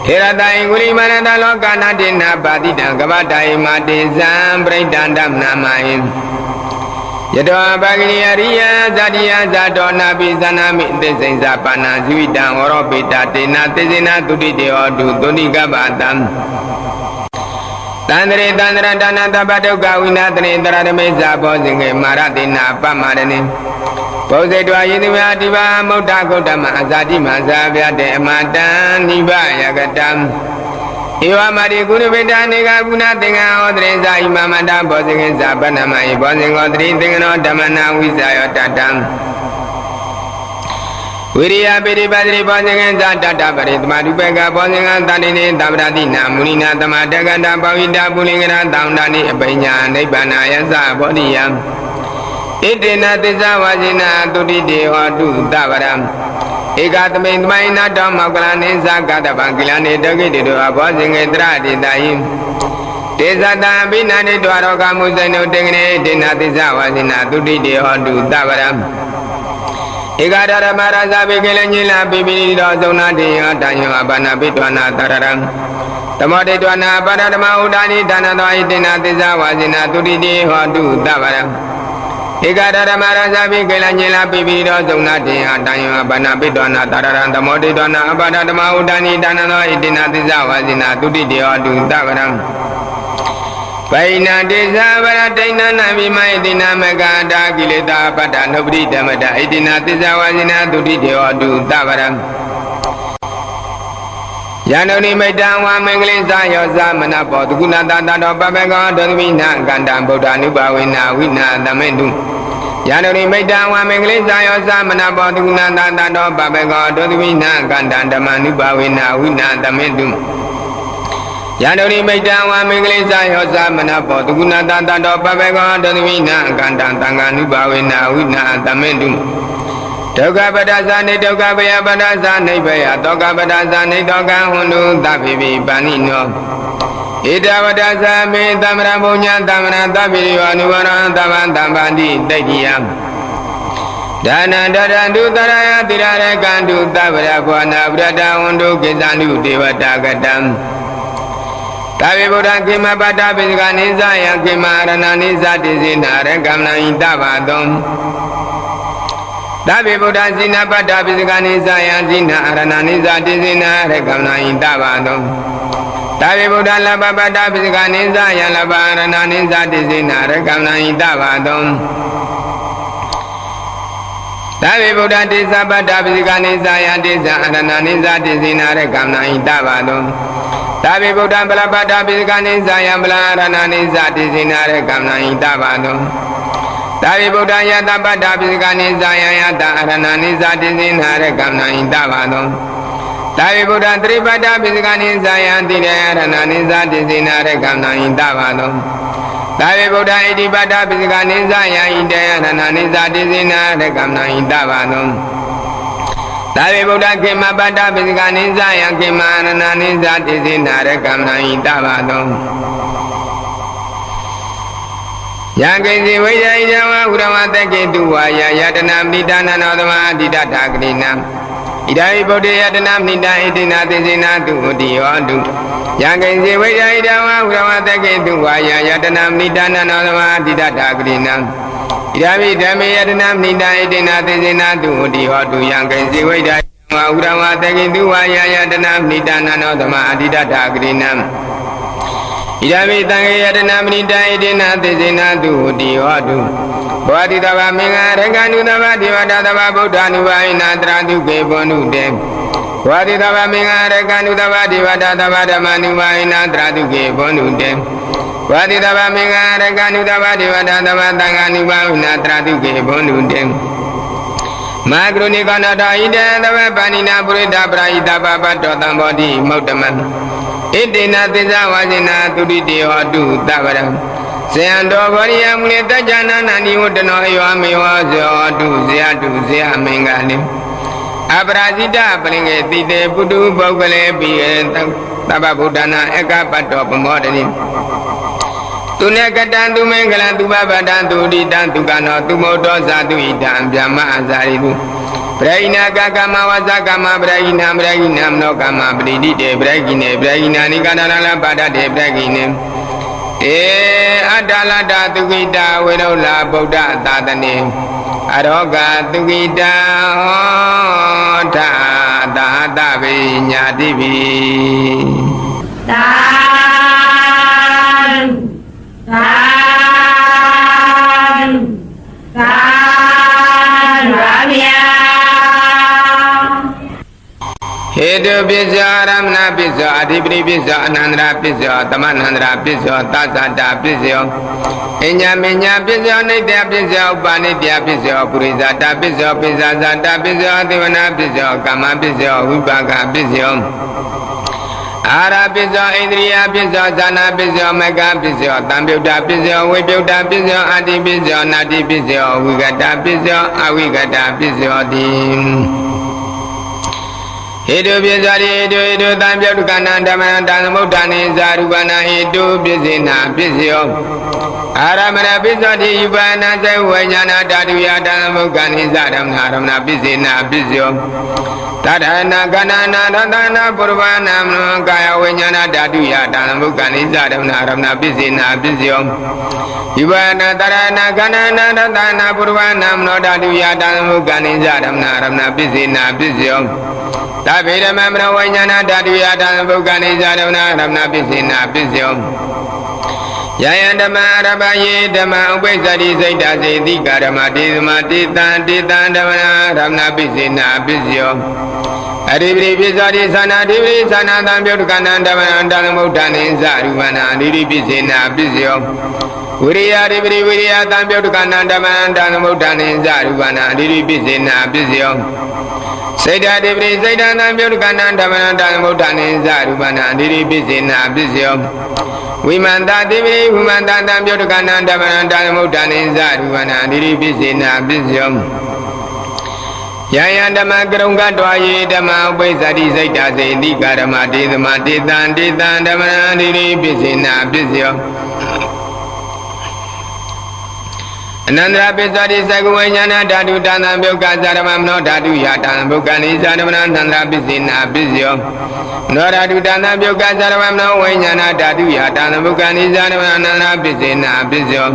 ထေရတယဂုရိမနတလောကနာတိနာပါတိတံကဗတယမတေဇံပရိဒံဓမ္မနာမယင်ယတောပဂရိယရိယဇာတိယဇာတောနာပိဇာနာမိသေစိဉ္ဇပါဏာဇိဝိတံဝရောပိတတေနာသေဇေနာတုတိတေဟောတုသုတိကဗတံတန္တရေတန္တရဒါနတပ္ပဒုက္ခဝိနာတရေတရဓမေဇာဘောဇင်ကေမာရတိနာပမရဏိဘောဇေတောယေတိမအတိဘာမုဒ္ဒဂௌတမအဇာတိမဇာဗျတေအမတံနိဗ္ဗယကတံဧဝမတိကုဏဝိတာနေကကုဏသင်္ကံဩတရေဇာဣမမတဘောဇင်ကေဇာပဏမယဘောဇင်ကောတရိသင်္ကနောဓမ္မနာဝိဇာယောတတံဝိရိယပိရိပတိဘောဇင်ကံဇာတတပရိသမတုပေကဘောဇင်ကံတဏိနေသဗ္ဗရတိနာမုနိနာသမတကန္တပဝိတာပုလိင်္ဂရတောန္တနိအပိညာနိဗ္ဗာနယသဘောဓိယံဣတေနသစ္စာဝါဇိနာတုတိတေဟောတုသဗ္ဗရံဧကသမိန်သမိုင်းနာတောမောကလနိသကတပံကိလနိတောကိတေတောဘောဇင်ကေတရတိတယိတေဇတံဘိနာနိတောရောဂမုဇိနုတေငနေတေနသစ္စာဝါဇိနာတုတိတေဟောတုသဗ္ဗရံဧကဒရမရဇာပိကေလညိလာပိပိရိတောသုံးနာတေယတညောအဘာနာပိတဝနာတရရံသမောတေတဝနာပါရဓမ္မဥဒ္ဒာနိဒါနသောဣတေနသစ္စာဝါဇိနာတုတိတေဟောတုသဗ္ဗရံဧကဒရမရဇာပိကေလညိလာပိပိရိတောသုံးနာတေယတညောအဘာနာပိတဝနာတရရံသမောတေတဝနာအဘာဓမ္မဥဒ္ဒာနိဒါနသောဣတေနသစ္စာဝါဇိနာတုတိတေဟောတုသဗ္ဗရံ ဗိနာတိဇာဝရတိဏနာမိမယတိနာမကတာကိလေသာပတ္တနုပတိဓမ္မတဣတိနာသစ္စာဝါစိနာတုတိတေဟောတုသဗ္ဗရံယန္တုနိမိတ္တံဝါမင်္ဂလိဇာယောဇာမနဘောတုကုဏတတတောပပေကောဒုသမိနာကန္တံဗုဒ္ဓ ानु ဘာဝေနာဝိနာသမေတုယန္တုနိမိတ္တံဝါမင်္ဂလိဇာယောဇာမနဘောတုကုဏတတတောပပေကောဒုသမိနာကန္တံဓမ္မ ानु ဘာဝေနာဝိနာသမေတုယန္တုနိမိတ္တံဝါမင်္ဂလိဇာယောဇာမနဘောတုကုဏတတတောပပေကောဒုသမိနာကန္တံသံဃာ ानु ဘာဝေနာဝိနာသမေတုဒုက္ခပတ္တဇာနိဒုက္ခပယပတ္တဇာနိဗ္ဗယတောကပတ္တဇာနိတောကဟွန်တုသဗ္ဗိပိပါဏိနောဣဒဝတ္တဇာမေသမ္မရဘုံညာသမ္မရသဗ္ဗိယောအနုဝရံသဗ္ဗံတမ္ပန္တိတိတ်တိယဒါနန္တရန္တုတရယတိရရကန္တုသဗ္ဗရဘောနာပရတဝန္တုကိသန္တုဒေဝတာကတံသဗ္ဗေဗုဒ္ဓကိမပတ္တပိစကနိဇာယကိမရဏနိဇာတိစေနာရကမ္မဏိတဗ္ဗသောသဗ္ဗေဗုဒ္ဓဇိနာပတ္တပိစကနိဇာယဇိနာအရဏနိဇာတိစေနာရကမ္မဏိတဗ္ဗသောသဗ္ဗေဗုဒ္ဓလဘပတ္တပိစကနိဇာယလဘအရဏနိဇာတိစေနာရကမ္မဏိတဗ္ဗသောသဗ္ဗေဗုဒ္ဓတိသပတ္တပိစကနိဇာယတိဇာအရဏနိဇာတိစေနာရကမ္မဏိတဗ္ဗသောသဗ္ဗေဗုဒ္ဓပလပတ္တပိစကနိဇာယပလအရဏနိဇာတိစေနာရကမ္မဏိတဗ္ဗသောသဗ္ဗေဗုဒ္ဓယတပတ္တပိစကနိဇာယယတအရဏနိဇာတိစေနာရကမ္မဏိတဗ္ဗသောသဗ္ဗေဗုဒ္ဓသရိပတ္တပိစကနိဇာယတိရယရဏနိဇာတိစေနာရကမ္မဏိတဗ္ဗသောသဗ္ဗေဗုဒ္ဓဣတိပတ္တပိစကနိဇာယဣတယရဏနိဇာတိစေနာရကမ္မဏိတဗ္ဗသောသဗ္ဗေဗုဒ္ဓခေမပတ္တပိစကနိဇာယခေမရဏနိဇာတိစေနာရကမ္မဏိတဗ္ဗသောယံကိစီဝိယိယဝဟုရဝတကေတုဝါယယတနာမိဒါနနောသမအတိတထာဂရိဏံဣဒာဟိဗုဒ္ဓယတနာမိတာဣတိနာသေစေနာတုဥတိယောတုယံကိစီဝိယိယဝဟုရဝတကေတုဝါယယတနာမိဒါနနောသမအတိတထာဂရိဏံဣဒာမိဓမ္မေယတနာမိတာဣတိနာသေစေနာတုဥတိယောတုယံကိစီဝိယိယဝဟုရဝတကေတုဝါယယတနာမိဒါနနောသမအတိတထာဂရိဏံဣဒမိတံခေယတနာမဏိတံဣတိနာသေစေနာတုတိယောတုဘောဓိတဗ္ဗမင်္ဂရကနုတဗ္ဗဒေဝတာတဗ္ဗဗုဒ္ဓ ानु ဘာဝိနာတရာတုကေဘောနုတေဘောဓိတဗ္ဗမင်္ဂရကနုတဗ္ဗဒေဝတာတဗ္ဗဓမ္မ ानु ဘာဝိနာတရာတုကေဘောနုတေဘောဓိတဗ္ဗမင်္ဂရကနုတဗ္ဗဒေဝတာတဗ္ဗသံဃ ानु ဘာဝိနာတရာတုကေဘောနုတေမဂရုဏိကနာတာဣတေသဗ္ဗပါဏိနာပုရိသပရာဟိတပပတ္တောတံဘောဓိမௌတ္တမံဣတိနာသစ္စာဝါစိနာတုတိတေဟောတုသဗ္ဗရံဇယံတောဗောရိယမုနိတัจจနာနာနိဝတ္တနောယောမေဝဇောတုဇယတုဇယမင်္ဂလိအပရာဇိတပလင်္ကေတိတေပုတုပုဂ္ဂလေပိယသဗ္ဗဗုဒ္ဓနာဧကပတ္တောပမောဒနိသူနေကတံသူမင်္ဂလံသူပပတံသူဒိတံသူကနောသူမောတောဇာတုဣတံဗျမအဇာရိတုပရိဏကကမဝဇကမပရိဏပရိဏမနောကမပရိတိတေပရိကိနေပရိဏနိကတလလပါဒတေပရိကိနေဧအတ္တလတ္တသုခိတဝေရုလာဗုဒ္ဓသာသနေအရောဂသုခိတဟောထာသာတဗိညာတိပိ သာဓုသာဓုသာဓုပါဗျာဟေတုပစ္စောရမဏပစ္စောအဓိပတိပစ္စောအနန္တရာပစ္စောသမဏန္တရာပစ္စောသသတာပစ္စောအညမညာပစ္စောနိတ္တပစ္စောဥပနိတ္တပစ္စောပုရိသတာပစ္စောပိစ္ဆာဇာတာပစ္စောသေဝနာပစ္စောကာမပစ္စောဝိပါကပစ္စောအာရပစ္စောဣန္ဒြိယပစ္စောဇာနာပစ္စောမကပစ္စောတံပြုတ်တာပစ္စောဝိပြုတ်တာပစ္စောအာတိပစ္စောနာတိပစ္စောဝိကတာပစ္စောအဝိကတာပစ္စောတိဟေတုပစ္စောတိဟေတုတံပြုတ်ကနာဓမ္မတံသမုဋ္ဌာနိဇာရုပနာဟေတုပစ္စေနာပစ္စောအာရမဏပစ္စောတိယူပနာစေဝိညာဏဓာတုယတံသမုဋ္ဌာနိဇာရမဏရမဏပစ္စေနာပစ္စောတထနာကဏနာရတနာပုရဝနာမနောကာယဝိညာဏဓာတုယတံသမုဋ္ဌာနိဇာရမဏရမဏပစ္စေနာပစ္စောယူပနာတရဏကဏနာရတနာပုရဝနာမနောဓာတုယတံသမုဋ္ဌာနိဇာရမဏရမဏပစ္စေနာပစ္စောသဗ္ဗေဓမ္မမနောဝိညာဏဓာတုယတံသမုဋ္ဌာနိဇာရမဏရမဏပစ္စေနာပစ္စော ယယံဓမ္မအရဘယေဓမ္မဥပိ္ပဇ္ဇတိစိတ်တစေတိကာဓမ္မတေသမတေတံဓမ္မနာဓမ္မနာပိစေနာပိစယောအရိပိပိဇာတိသနာတိပိသနာတံပြုတ်ကန္တံဓမ္မနာတံမုဋ္ဌာနိသရူပနာအရိပိစေနာပိစယောဝိရိယရိပိဝိရိယတံပြုတ်ကန္တံဓမ္မနာတံမုဋ္ဌာနိသရူပနာအရိပိစေနာပိစယောစေတတိပိစေတံတံပြုတ်ကန္တံဓမ္မနာတံမုဋ္ဌာနိသရူပနာအရိပိစေနာပိစယောဝိမန္တတိပိဝိမန္တတံပြုတ်ကန္တံဓမ္မနာတံမုဋ္ဌာနိသရူပနာအရိပိစေနာပိစယောယယံဓမ္မကရုံကတောယေဓမ္မဥပိ္ပဇ္ဇတိစိတ်တစေတိကာဓမ္မတေသမတေတံဓမ္မနာတိရိပိစေနာပိစယောအနန္တရပိစ္ဆတိသကဝိညာဏဓာတုတဏံပြုတ်ကဇာရမမနောဓာတုယတံဘုက္ခနိဇာဓမ္မနာနန္တရပိစေနာပိစယောနောဓာတုတဏံပြုတ်ကဇာရမမနောဝိညာဏဓာတုယတံဘုက္ခနိဇာဓမ္မနာနန္တရပိစေနာပိစယော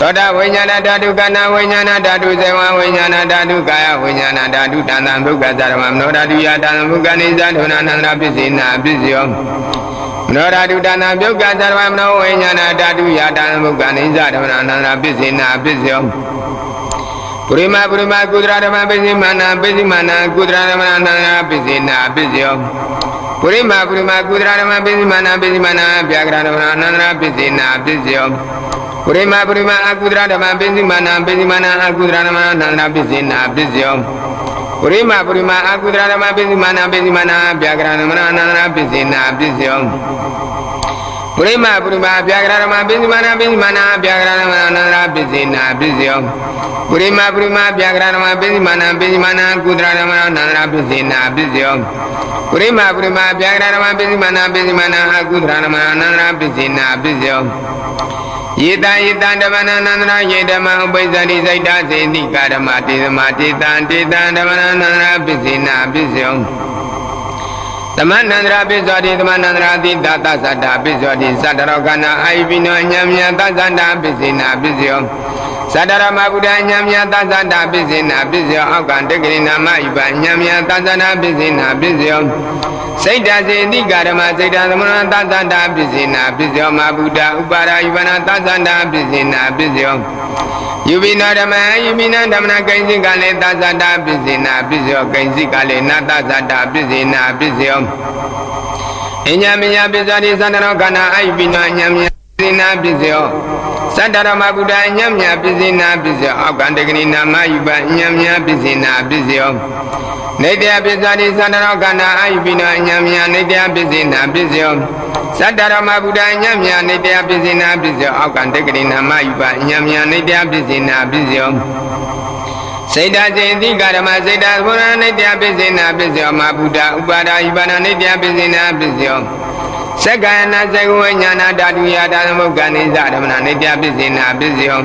သောတာဝိညာဏဓာတုကနာဝိညာဏဓာတုဇေဝဝိညာဏဓာတုကာယဝိညာဏဓာတုတဏံဘုက္ခဇာရမမနောဓာတုယတံဘုက္ခနိဇာဓမ္မနာနန္တရပိစေနာပိစယောမနောဓာတုတဏပြုတ်ကသရဝမနောဝိညာဏဓာတုယတံဘုက္ခနိစ္စဓမ္မနာနန္ဒပိစေနာပိစယောပုရိမကုဒရဓမ္မပိစိမာနာကုဒရဓမ္မနာနန္ဒပိစေနာပိစယောပုရိမကုဒရဓမ္မပိစိမာနာဗျာကရဓမ္မနာနန္ဒပိစေနာပိစယောပုရိမအကုဒရဓမ္မပိစိမာနာအကုဒရဓမ္မနာနန္ဒပိစေနာပိစယောပုရိမအကုဒရဓမ္မပိစိမာနာဗျာကရဓမ္မနာနန္ဒပိစေနာပိစယောပုရိမဗျာကရဓမ္မပိစိမာနာဗျာကရဓမ္မနာနန္ဒပိစေနာပိစယောပုရိမဗျာကရဓမ္မပိစိမာနာကုဒရဓမ္မနာနန္ဒပိစေနာပိစယောပုရိမဗျာကရဓမ္မပိစိမာနာအကုဒရဓမ္မနာနန္ဒပိစေနာပိစယောယေတံဓမ္မနာနန္ဒနာယေဓမ္မဥပိ္ပဇ္ဇတိစိတ်တစေတိကာဓမ္မတေသမတေတံဓမ္မနာနန္ဒပိစေနာပိစယောသမန္တန္တရာပိစ္ဆောတိသမန္တန္တရာတိသတ္တသတ္တပိစ္ဆောတိသတ္တရောကနာအာယိပိနောညံမြသတ္တန္တပိစေနာပိစယောသတ္တရမဗုဒ္ဓညံမြသတ္တန္တပိစေနာပိစယောအောက်ကတက္ကိနာမယုပညံမြသတ္တန္တပိစေနာပိစယောစိတ်တစေတိကာဓမ္မစိတ်တသမဏသတ္တန္တပိစေနာပိစယောမဗုဒ္ဓဥပါရာယုပနာသတ္တန္တပိစေနာပိစယောယူပိနောဓမ္မဓမ္မနာကိဉ္စိကလေသတ္တန္တပိစေနာပိစယောကိဉ္စိကလေနသတ္တန္တပိစေနာပိစယောအညမယပိစ္ဆတိသတ္တရောကနာအာယပိနောညံမြပိစေနာပိစယောသတ္တရမဗုဒ္ဓညံမြပိစေနာပိစယောအောက်ကတက္ကိနာမယုပညံမြပိစေနာပိစယောနေတ္တပိစ္ဆတိသတ္တရောကနာအာယပိနောညံမြနေတ္တပိစေနာပိစယောသတ္တရမဗုဒ္ဓညံမြနေတ္တပိစေနာပိစယောအောက်ကတက္ကိနာမယုပညံမြနေတ္တပိစေနာပိစယောစေတစေတိကာဓမ္မစေတသမုဒ္ဒနေတ္တပိစေနာပိစယောမဗုဒ္ဓဥပါဒာယုပနာနေတ္တပိစေနာပိစယောသက္ကယနာသကဝိညာဏဓာတုယတာသမုက္ကနိစ္စဓမ္မနာနေတ္တပိစေနာပိစယော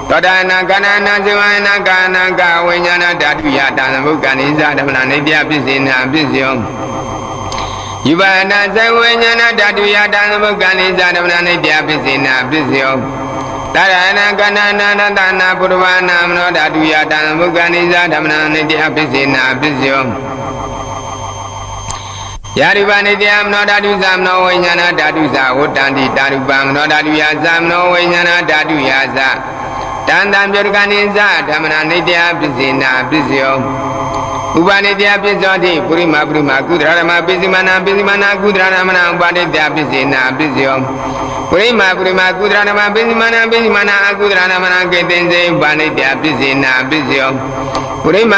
သောတာနာကဏနာဇဝနာကာနာကဝိညာဏဓာတုယတာသမုက္ကနိစ္စဓမ္မနာနေတ္တပိစေနာပိစယောယုပနာသကဝိညာဏဓာတုယတာသမုက္ကနိစ္စဓမ္မနာနေတ္တပိစေနာပိစယောတရဏကဏနာနတနာပုရဝနာမနောဓာတုယတာသမုက္ကနိစ္စဓမ္မနာနေတ္တပိစေနာပိစယောယာရိပနိတ္တမနောဓာတုသမနောဝိညာဏဓာတုသဝတ္တန္တိတာရုပံမနောဓာတုယသမနောဝိညာဏဓာတုယသတန္တံပြုတ်ကနိစ္စဓမ္မနာနေတ္တပိစေနာပိစယောဥပနိတ္တပိစ္ဆောတိပုရိမကုဒရဓမ္မပိစိမာနာကုဒရဓမ္မနာဥပနိတ္တပိစေနာပိစယောပုရိမကုဒရဓမ္မပိစိမာနာအကုဒရဓမ္မနာကေတ္တေဥပနိတ္တပိစေနာပိစယောပုရိမ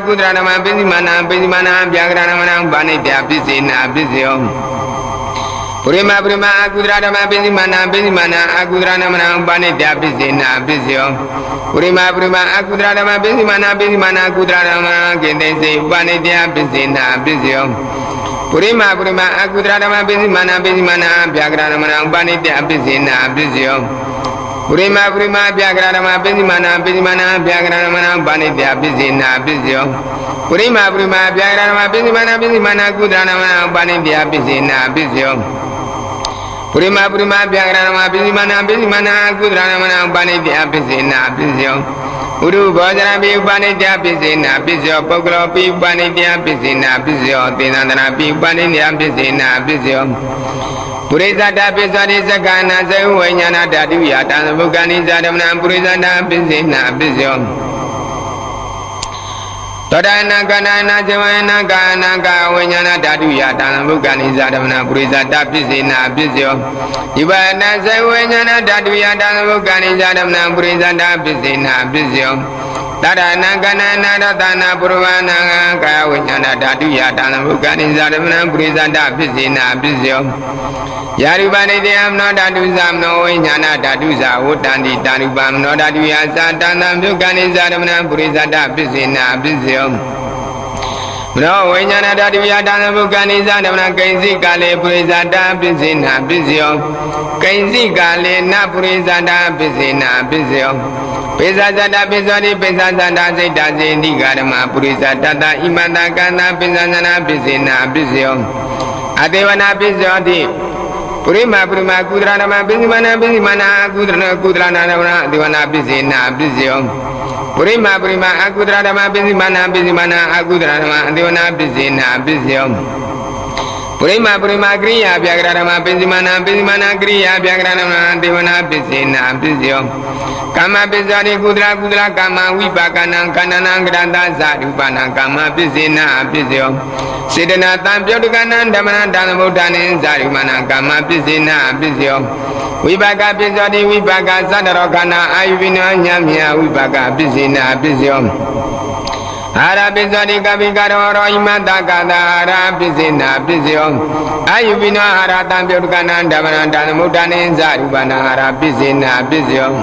ကုဒရဓမ္မပိစိမာနာဗျာကရဓမ္မနာဥပနိတ္တပိစေနာပိစယောပုရိမအကုဒရဓမ္မပိစိမာနာအကုဒရဓမ္မနာဥပနိတ္တပိစေနာပိစယောပုရိမအကုဒရဓမ္မပိစိမာနာအကုဒရဓမ္မနာကေတ္တေဥပနိတ္တပိစေနာပိစယောပုရိမအကုဒရဓမ္မပိစိမာနာဗျာကရဓမ္မနာဥပနိတ္တပိစေနာပိစယောပုရိမဗျာကရဓမ္မပိစိမာနာဗျာကရဓမ္မနာဥပနိတ္တပိစေနာပိစယောပုရိမဗျာကရဓမ္မပိစိမာနာကုဒရဓမ္မနာဥပနိတ္တပိစေနာပိစယောပုရိမဗျာကရဓမ္မပိစိမာနာကုဒရဓမ္မနာဥပနိတ္တပိစေနာပိစယောဥရုဘောဇရပိဥပနိတ္တပိစေနာပိစယောပုဂ္ဂလောပိဥပနိတ္တပိစေနာပိစယောသေနန္တနာပိဥပနိတ္တပိစေနာပိစယော ပုရိသတာပိစ္ဆတိသက္ကနာဇေဝိညာဏဓာတုယတံဘုက္ခနိဇာဓမ္မနံပုရိသတာပိစ္ဆေနပိစ္ယောသောတာနာကနာနာဇဝနာကာနာကာဝိညာဏဓာတုယတံဘုက္ခနိဇာဓမ္မနံပုရိသတာပိစ္ဆေနပိစ္ယောဒီပါဏဇေဝိညာဏဓာတုယတံဘုက္ခနိဇာဓမ္မနံပုရိသတာပိစ္ဆေနပိစ္ယောတရဏကနနာရတနာပုရဝနာကာယဝိညာဏဓာတုယတံဘုက္ခနိဇာဓမ္မနံပုရိသတာပိစ္ဆေနပိစ္ယောယာရုပနိတေယမနောဓာတုသမနောဝိညာဏဓာတုဇာဝတ္တန္တိတာရုပမနောဓာတုယသာတန္တံဘုက္ခနိဇာဓမ္မနံပုရိသတာပိစ္ဆေနပိစ္ယောမနောဝိညာဏဓာတုယတံဘုက္ခနိဇာဓမ္မနံကိဉ္စိကာလေပုရိသတာပိစ္ဆေနပိစ္ယောကိဉ္စိကာလေနပုရိသတာပိစ္ဆေနပိစ္ယောပိစ္ဆဇတပိစ္ဆောတိပိစ္ဆဇတစိတ်တစေတိကာရမပုရိသတတဣမတကန္နာပိစ္ဆဇနာပိစ္ဆေနပိစ္ယောအတေဝနာပိစ္ဆောတိပုရိမပုရိမကုဒရနာမပိစိမနာပိစိမနာကုဒရနာကုဒရနာရဝနာဒေဝနာပိစိနာပိစိယောပုရိမပုရိမအကုဒရနာမပိစိမနာပိစိမနာအကုဒရနာမဒေဝနာပိစိနာပိစိယောပုရိမပုရိမကရိယာပြဂရနာမပိစိမနာပိစိမနာကရိယာပြဂရနာမဒေဝနာပိစိနာပိစိယောကာမပိစ္ဆာတိကုဒရကုဒရကာမဝိပါကနံကန္နနံကရတသရူပနာကာမပိစိနာပိစိယောစေတနာတံပြုတ်တကနံဓမ္မနံတံဗုဒ္ဓနိဇာရိမနာကာမပိစိနာပိစိယောဝိပါကပိစ္ဆာတိဝိပါကသတ္တရောခဏအာယုဝိနောညမြဝိပါကပိစိနာပိစိယောအာရပိစ္ဆာတိကပိကရောရောဣမတကတာအာရပိစိနာပိစိယောအာယုဝိနောအာရတံပြုတ်တကနံဓမ္မနံတံဗုဒ္ဓနိဇာရိမနာအာရပိစိနာပိစိယော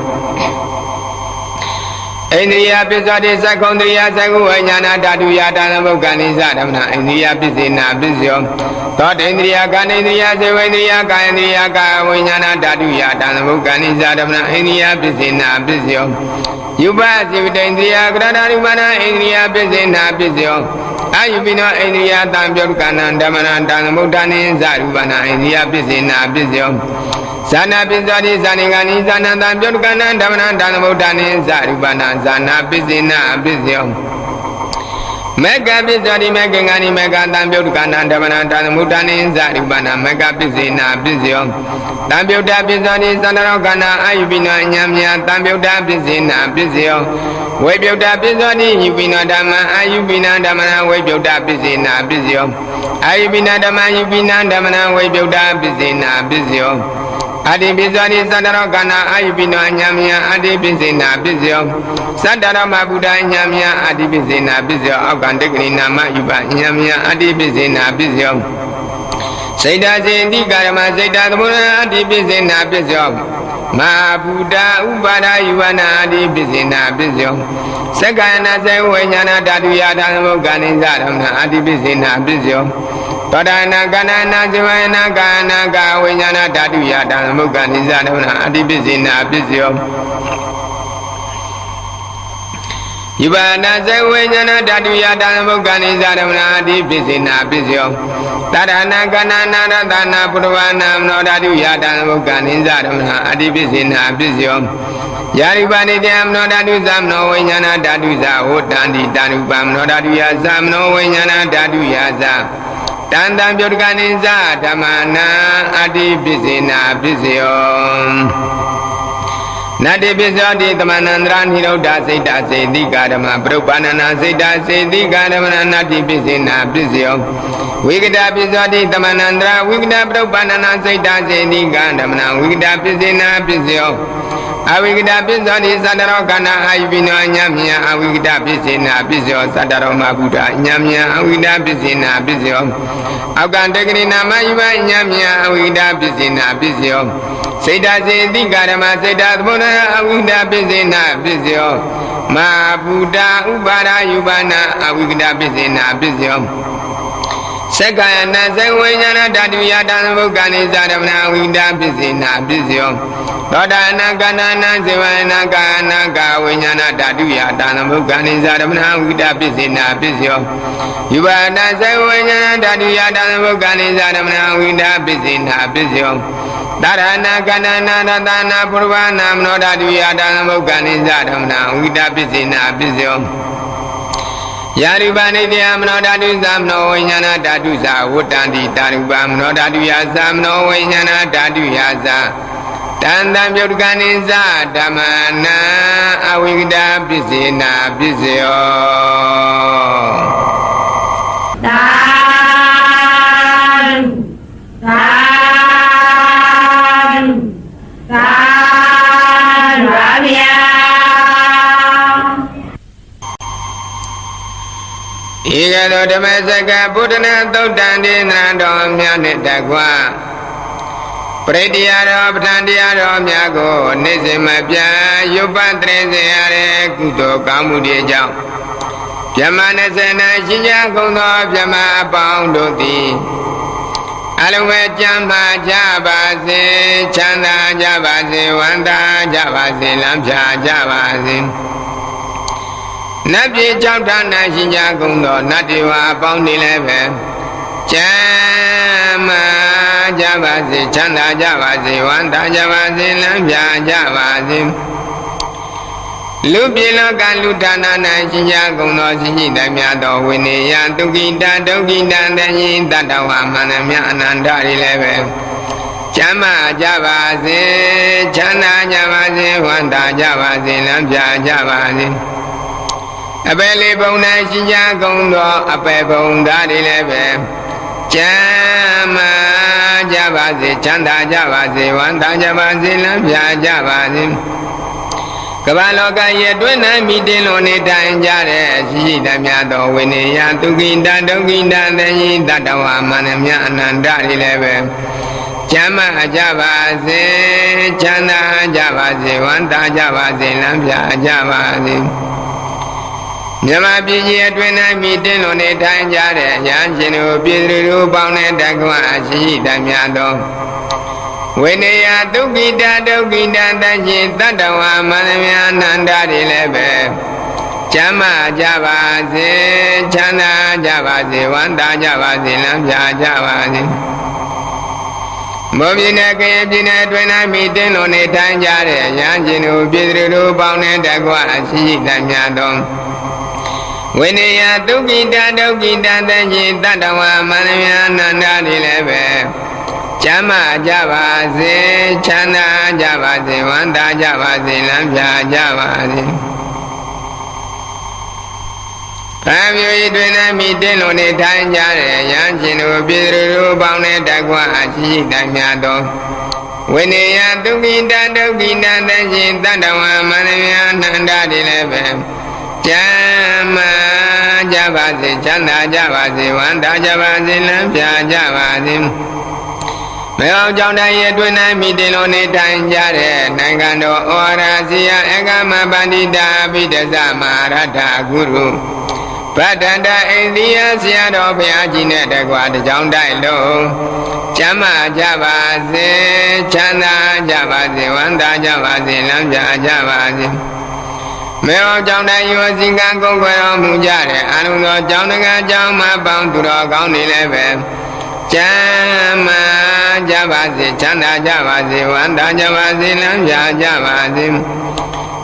အိန္ဒိယပိစ္ဆတိသက္ကုံတရိယသက္ကုဝိညာဏဓာတုယတံဘုက္ခနိဇာဓမ္မနအိန္ဒိယပိစ္ဆေနပိစ္ယောသောတေန္ဒိယကာနေန္ဒိယဇေဝိန္ဒိယကာယန္ဒိယကာဝိညာဏဓာတုယတံဘုက္ခနိဇာဓမ္မနအိန္ဒိယပိစ္ဆေနပိစ္ယောယူပဇိဝတေန္ဒိယကရဏရူပနာအိန္ဒိယပိစ္ဆေနပိစ္ယောအာယုပိနောအိန္ဒိယတံပြုတ်ကနံဓမ္မနတံဗုဒ္ဓနိဇာရူပနာအိန္ဒိယပိစ္ဆေနပိစ္ယောဇာနာပိစ္ဆတိဇာနိဂာနိဇာနတံပြုတ်ကနံဓမ္မနတံဗုဒ္ဓနိဇာရူပနာဇာနာပိစ္ဆေနပိစ္ယောမေကပိစ္ဆတိမေကင်္ဂာနိမေကတံပြုတ်ကနံဓမ္မနတံဗုဒ္ဓနိဇာရူပနာမေကပိစ္ဆေနပိစ္ယောတံပြုတ်တပိစ္ဆတိသန္တရောကနာအာယုပိနောအညာမြာတံပြုတ်တပိစ္ဆေနပိစ္ယောဝေပြုတ်တပိစ္ဆတိယုပိနောဓမ္မအာယုပိနံဓမ္မနဝေပြုတ်တပိစ္ဆေနပိစ္ယောအာယုပိနဓမ္မယုပိနံဓမ္မနဝေပြုတ်တပိစ္ဆေနပိစ္ယောအတိပိစ္ဆတိသတ္တရောကနာအာယုပိနောအညာမြာအတိပိစ္ဆေနပိစ္ယောသတ္တရမဗုဒ္ဓအညာမြာအတိပိစ္ဆေနပိစ္ယောအောက်ကံတက္ကိနာမယုပအညာမြာအတိပိစ္ဆေနပိစ္ယောစိတ်တစေတိကာရမစိတ်တသမုဒ္ဒအတိပိစ္ဆေနပိစ္ယောမဟာဗုဒ္ဓဥပါဒယုဝနာအတိပိစ္ဆေနပိစ္ယောသက္ကယနာစေဝိညာဏဓာတုယဓမ္မဘုက္ခနိဇာဓမ္မအတိပိစ္ဆေနပိစ္ယောသောတာနာကနာနာဇဝနာကာနာကာဝိညာဏဓာတုယဓမ္မဘုက္ခနိဇာဓမ္မအတိပိစ္ဆေနပိစ္ယောယုပါဏဇေဝိညာဏဓာတုယတံဘုက္ခနိဇာဓမ္မနာအတိပိစ္ဆေနပိစ္ယောတရဏကနာနာရတနာပုရဝနာမနောဓာတုယတံဘုက္ခနိဇာဓမ္မနာအတိပိစ္ဆေနပိစ္ယောယာရိပါဏိတေမနောဓာတုသမနောဝိညာဏဓာတုဇဝတ္တန္တိတာနုပမနောဓာတုယသမနောဝိညာဏဓာတုယသတန်တံပြုတ်ကနိဇာဓမ္မနာအတိပိစ္ဆေနပိစ္ယောနတ္တိပိစ္ဆောတိသမဏန္တရာနိရောဓစိတ်တစေတိကာဓမ္မပရုပ္ပန္နနာစိတ်တစေတိကာဓမ္မနတ္တိပိစ္ဆေနပိစ္ယောဝိကတပိစ္ဆောတိသမဏန္တရာဝိကတပရုပ္ပန္နနာစိတ်တစေတိကာဓမ္မဝိကတပိစ္ဆေနပိစ္ယောအဝိကတပိစ္ဆောတိသတ္တရောကနာအာယုပိနောအညာမြအဝိကတပိစ္ဆေနပိစ္ယောသတ္တရောမဗုဒ္ဓအညာမြအဝိကတပိစ္ဆေနပိစ္ယောအောက်ကံတက္ကိနာမယုဝအညာမြအဝိကတပိစ္ဆေနပိစ္ယောစိတ်တစေတိကာရမစိတ်တသမုဒ္ဒအဝိဒပိစ္ဆေနပိစ္ယောမဟာဗုဒ္ဓဥပါဒယုပနာအဝိကတပိစ္ဆေနပိစ္ယောသက္ကယနာဇေဝိညာဏဓာတုယတံဘုက္ခနိဇာဓမ္မနာဝိဒပိစ္ဆေနပိစ္ယောသောတာနာကနာနာဇေဝနာကာနာကာဝိညာဏဓာတုယတံဘုက္ခနိဇာဓမ္မနာဝိဒပိစ္ဆေနပိစ္ယောယူပါဒဇေဝိညာဏဓာတုယတံဘုက္ခနိဇာဓမ္မနာဝိဒပိစ္ဆေနပိစ္ယောတရဏကနနာရတနာပုရဝနာမနောဓာတုယတံဘုက္ခနိဇာဓမ္မနာဝိဒပိစ္ဆေနပိစ္ယောယ ယာရူပနိတ္တယမနောဓာတုသမနောဝိညာဏဓာတုသာဝတ္တန္တိတာရူပမနောဓာတုယသမနောဝိညာဏဓာတုယသာတန်တံပြုတ်ကနိသဓမ္မနာအဝိကတာပစ္စေနာပစ္စယောသာသာသာရာဗျာဧကသောဓမ္မစကဗုဒ္ဓနာသုတ်တံဒေသနာတော်များနှင့်တကွာပရိတရားတော်ပဋ္ဌာန်းတရားတော်များကိုနေ့စဉ်မပြတ်ရုပ်ပတ်တရေစေရတဲ့ကုသိုလ်ကောင်းမှုတွေကြောင့်ဗြဟ္မာ20နာရှိကြကုန်သောဗြဟ္မာအပေါင်းတို့သည်အလုံးပဲကြံပါကြပါစေချမ်းသာကြပါစေဝမ်းသာကြပါစေလမ်းဖြာကြပါစေနတ်ပြည်ကြောင့်ဌာနရှိကြကုန်သောနတ်တွေဝါအပေါင်းတွေလည်းပဲချမ်းသာကြပါစေချမ်းသာကြပါစေဝမ်းသာကြပါစေလမ်းဖြာကြပါစေလူပြည်လောကလူဌာန၌ရှိကြကုန်သောရှိရှိတည်းများသောဝိနည်းယဒုက္ခိတဒုက္ခိတံတညိတတ္တဝါမန္တမြအနန္တတွေလည်းပဲချမ်းသာကြပါစေချမ်းသာကြပါစေဝမ်းသာကြပါစေလမ်းဖြာကြပါစေအပေလေးဘုံ၌ရှိကြကုန်သောအပေဘုံသားတွေလည်းပဲချမ်းသာကြပါစေချမ်းသာကြပါစေဝမ်းသာကြပါစေလမ်းဖြာကြပါစေကမ္ဘာလောကရဲ့တွင်၌မိတင်လုံးနေထိုင်ကြတဲ့ရှိရှိတည်းများသောဝိနည်းယဒုက္ခိတဒုက္ခိတသညိတတ္တဝါမန္တမြအနန္တတွေလည်းပဲချမ်းသာကြပါစေချမ်းသာကြပါစေဝမ်းသာကြပါစေလမ်းဖြာကြပါစေမြမပြည်ကြီးအတွင်၌မိတင်လုံးနေထိုင်ကြတဲ့ရဟန်းရှင်တို့ပြည်သူတို့ပေါင်းတဲ့တက္ကဝရှိရှိတည်းများသောဝိနည်းယဒုက္ခိတဒုက္ခိတတရှိတတ္တဝါမန္တမြအနန္တတွေလည်းပဲချမ်းသာကြပါစေချမ်းသာကြပါစေဝမ်းသာကြပါစေလမ်းဖြာကြပါစေမောပြည်နယ်ကရင်ပြည်နယ်အတွင်း၌မိတင်လုံးနေထိုင်ကြတဲ့ရဟန်းရှင်တို့ပြည်သူတို့ပေါင်းတဲ့တက္ကဝရှိရှိတည်းများသောဝိနည်းယဒုက္ခိတဒုက္ခိတတရှိတတ္တဝါမန္တမြအနန္တတွေလည်းပဲချမ်းသာကြပါစေချမ်းသာကြပါစေဝမ်းသာကြပါစေလမ်းဖြာကြပါစေ။ဘာမျိုးဤတွင်၌မိတင်လုံးနေထိုင်ကြတဲ့ရဟန်းရှင်တို့ပြည်သူတို့ပေါင်းတဲ့တက္ကဝအရှိရှိတည်းများသောဝိနည်းယဒုက္ခိတဒုက္ခိတသရှိတတ္တဝါမန္တမြအနန္တတွေလည်းပဲချမ်းသာကြပါစေချမ်းသာကြပါစေဝမ်းသာကြပါစေလမ်းဖြာကြပါစေမေအောင်ကြောင့်တိုင်းရဲ့တွင်၌မိတင်လုံးနေထိုင်ကြတဲ့နိုင်ငံတော်ဩရစီယဧကမပန္တိတာပိဋကမဟာရထဂုရုဗဒ္ဒန္တအိန္ဒိယဆရာတော်ဘုရားကြီးနဲ့တကွာတကြောင်တိုင်းလုံးချမ်းသာကြပါစေချမ်းသာကြပါစေဝမ်းသာကြပါစေလမ်းဖြာကြပါစေမေအောင်ကြောင့်တိုင်းယောဇင်ကကုန်းခွေတော်မူကြတဲ့အာနုသောကြောင့်တကားကြောင့်မပေါင်းသူတော်ကောင်းတွေလည်းပဲချမ်းသာကြပါစေချမ်းသာကြပါစေဝမ်းသာကြပါစေလမ်းဖြာကြပါစေ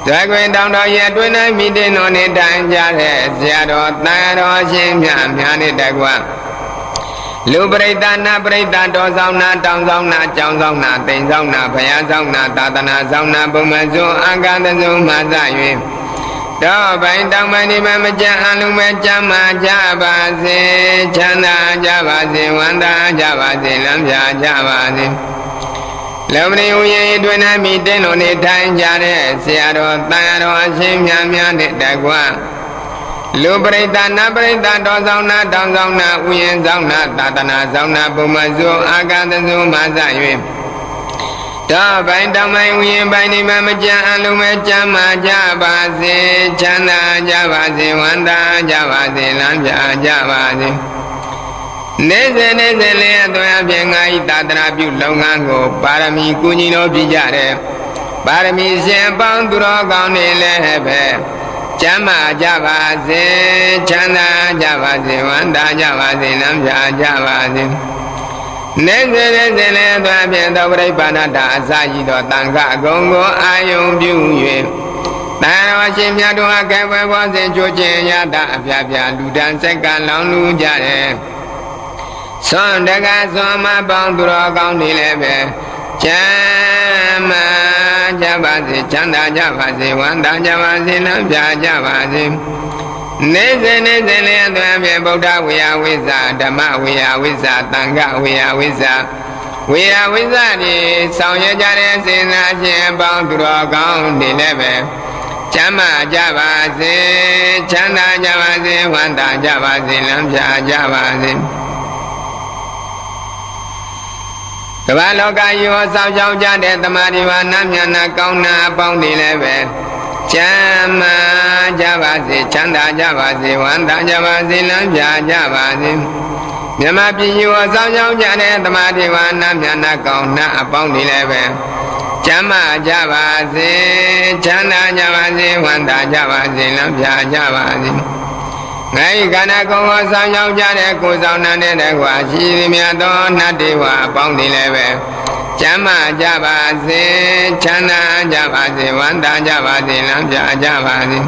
ဇေကွေတောင်တော်ရဲ့တွင်၌မိတင်တော်နေတိုင်ကြတဲ့ဆရာတော်တန်တော်ရှင်များနဲ့တကွလူပရိသနာပရိသတော်ဆောင်နာတောင်ဆောင်နာကြောင်ဆောင်နာတိမ်ဆောင်နာဘုရားဆောင်နာသာသနာဆောင်နာဘုံမဇွန်အာဂတဇုံမှစ၍တော့ဘိုင်တောင်ပိုင်းဒီမှာမကြအလုံးမဲ့ကြမ်းမာကြပါစေချမ်းသာကြပါစေဝမ်းသာကြပါစေလမ်းဖြာကြပါစေလောမဏီဥယျာဉ်တွင်၌မိတင်လုံးနေထိုင်ကြတဲ့ဆရာတော်တန်တော်အရှင်များနဲ့တကွလူပရိသနာပရိသတော်ဆောင်နာတောင်ဆောင်နာဥယျာဉ်ဆောင်နာသာသနာဆောင်နာဘုံမဇုံအာဂတဇုံမှစ၍တော့ဘိုင်တောင်ပိုင်းဥယျာဉ်ပိုင်းဒီမှာမကြအလုံးမဲ့ကြမ်းမာကြပါစေချမ်းသာကြပါစေဝမ်းသာကြပါစေလမ်းဖြာကြပါစေနေစဉ်လေးအသွင်အပြင်ငါဤသာသနာပြုလုပ်ငန်းကိုပါရမီကုညီတော်ပြကြတဲ့ပါရမီရှင်ပေါင်းသူတော်ကောင်းတွေလည်းပဲချမ်းသာကြပါစေချမ်းသာကြပါစေဝမ်းသာကြပါစေလမ်းဖြာကြပါစေနေစဉ်လေးအသွင်အပြင်သောပြိပ္ပန္နတာအစာကြီးသောတန်ခအကုန်ကိုအာယုံပြု၍ တန်တော်ရှင်မြတ်တို့အကဲပွဲပေါ်စဉ်ကြိုးချင်းရတာအပြပြလူတန်းဆက်ကလောင်လူကြတယ်ဆွမ်းတကဆွမ်းမပေါင်းသူတော်ကောင်းနေလည်းပဲချမ်းသာကြပါစေချမ်းသာကြပါစေဝမ်းသာကြပါစေနှံပြကြပါစေနေစဉ်နေစဉ်လေးအသွင်ဖြင့်ဗုဒ္ဓဝေယဝိဇ္ဇာဓမ္မဝေယဝိဇ္ဇာသံဃဝေယဝိဇ္ဇာဝေယဝိဇ္ဇာဒီဆောင်ရွက်ကြတဲ့စေနာရှင်အပေါင်းသူတော်ကောင်းတွေလည်းပဲချမ်းသာကြပါစေချမ်းသာကြပါစေဝမ်းသာကြပါစေလမ်းပြကြပါစေကမ္ဘာလောကကြီးကိုစောင့်ရှောက်ကြတဲ့တမာတိဝါနမြတ်နာကောင်းနာအပေါင်းတွေလည်းပဲချမ်းသာကြပါစေချမ်းသာကြပါစေဝမ်းသာကြပါစေလမ်းပြကြပါစေမြမပြည်ကြီးကိုစောင့်ရှောက်ကြတဲ့တမာတိဝါနမြတ်နာကောင်းနာအပေါင်းတွေလည်းပဲချမ်းသာကြပါစေချမ်းသာကြပါစေဝမ်းသာကြပါစေလမ်းပြကြပါစေငါဤခန္ဓာကိုယ်ကိုဆောင်ရောက်ကြတဲ့ကိုယ်ဆောင်တဲ့တကွာရှိသည်မြတ်သောနတ်တေဝအပေါင်းတွေလည်းပဲချမ်းသာကြပါစေချမ်းသာကြပါစေဝမ်းသာကြပါစေလမ်းပြကြပါစေ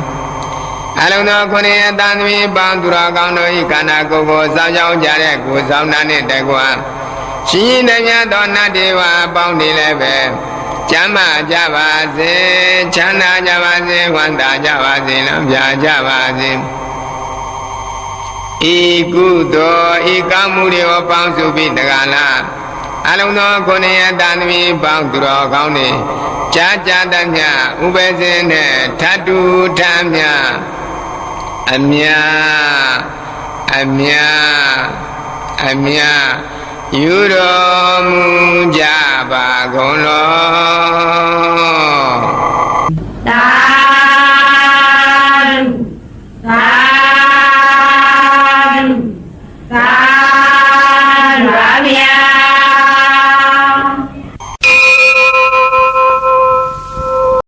အလုံးသောခုနှစ်တန်သမီးပေါင်းသူတော်ကောင်းတို့ဤခန္ဓာကိုယ်ကိုဆောင်ရောက်ကြတဲ့ကိုယ်ဆောင်တဲ့တကွာရှိသည်မြတ်သောနတ်တေဝအပေါင်းတွေလည်းပဲချမ်းသာကြပါစေချမ်းသာကြပါစေဝမ်းသာကြပါစေလမ်းပြကြပါစေဤကုသိုလ်ဤကောင်းမှုတွေကိုပေါင်းစုပြီးတက္ကလာအလုံးသောခုနှစ်ရတန်သမီးပေါင်းသူတော်ကောင်းတွေကြာကြာတည်းမြဥပဇင်းနဲ့ထတူထမ်းမြအမြယူတော်မူကြပါကုန်လော သာ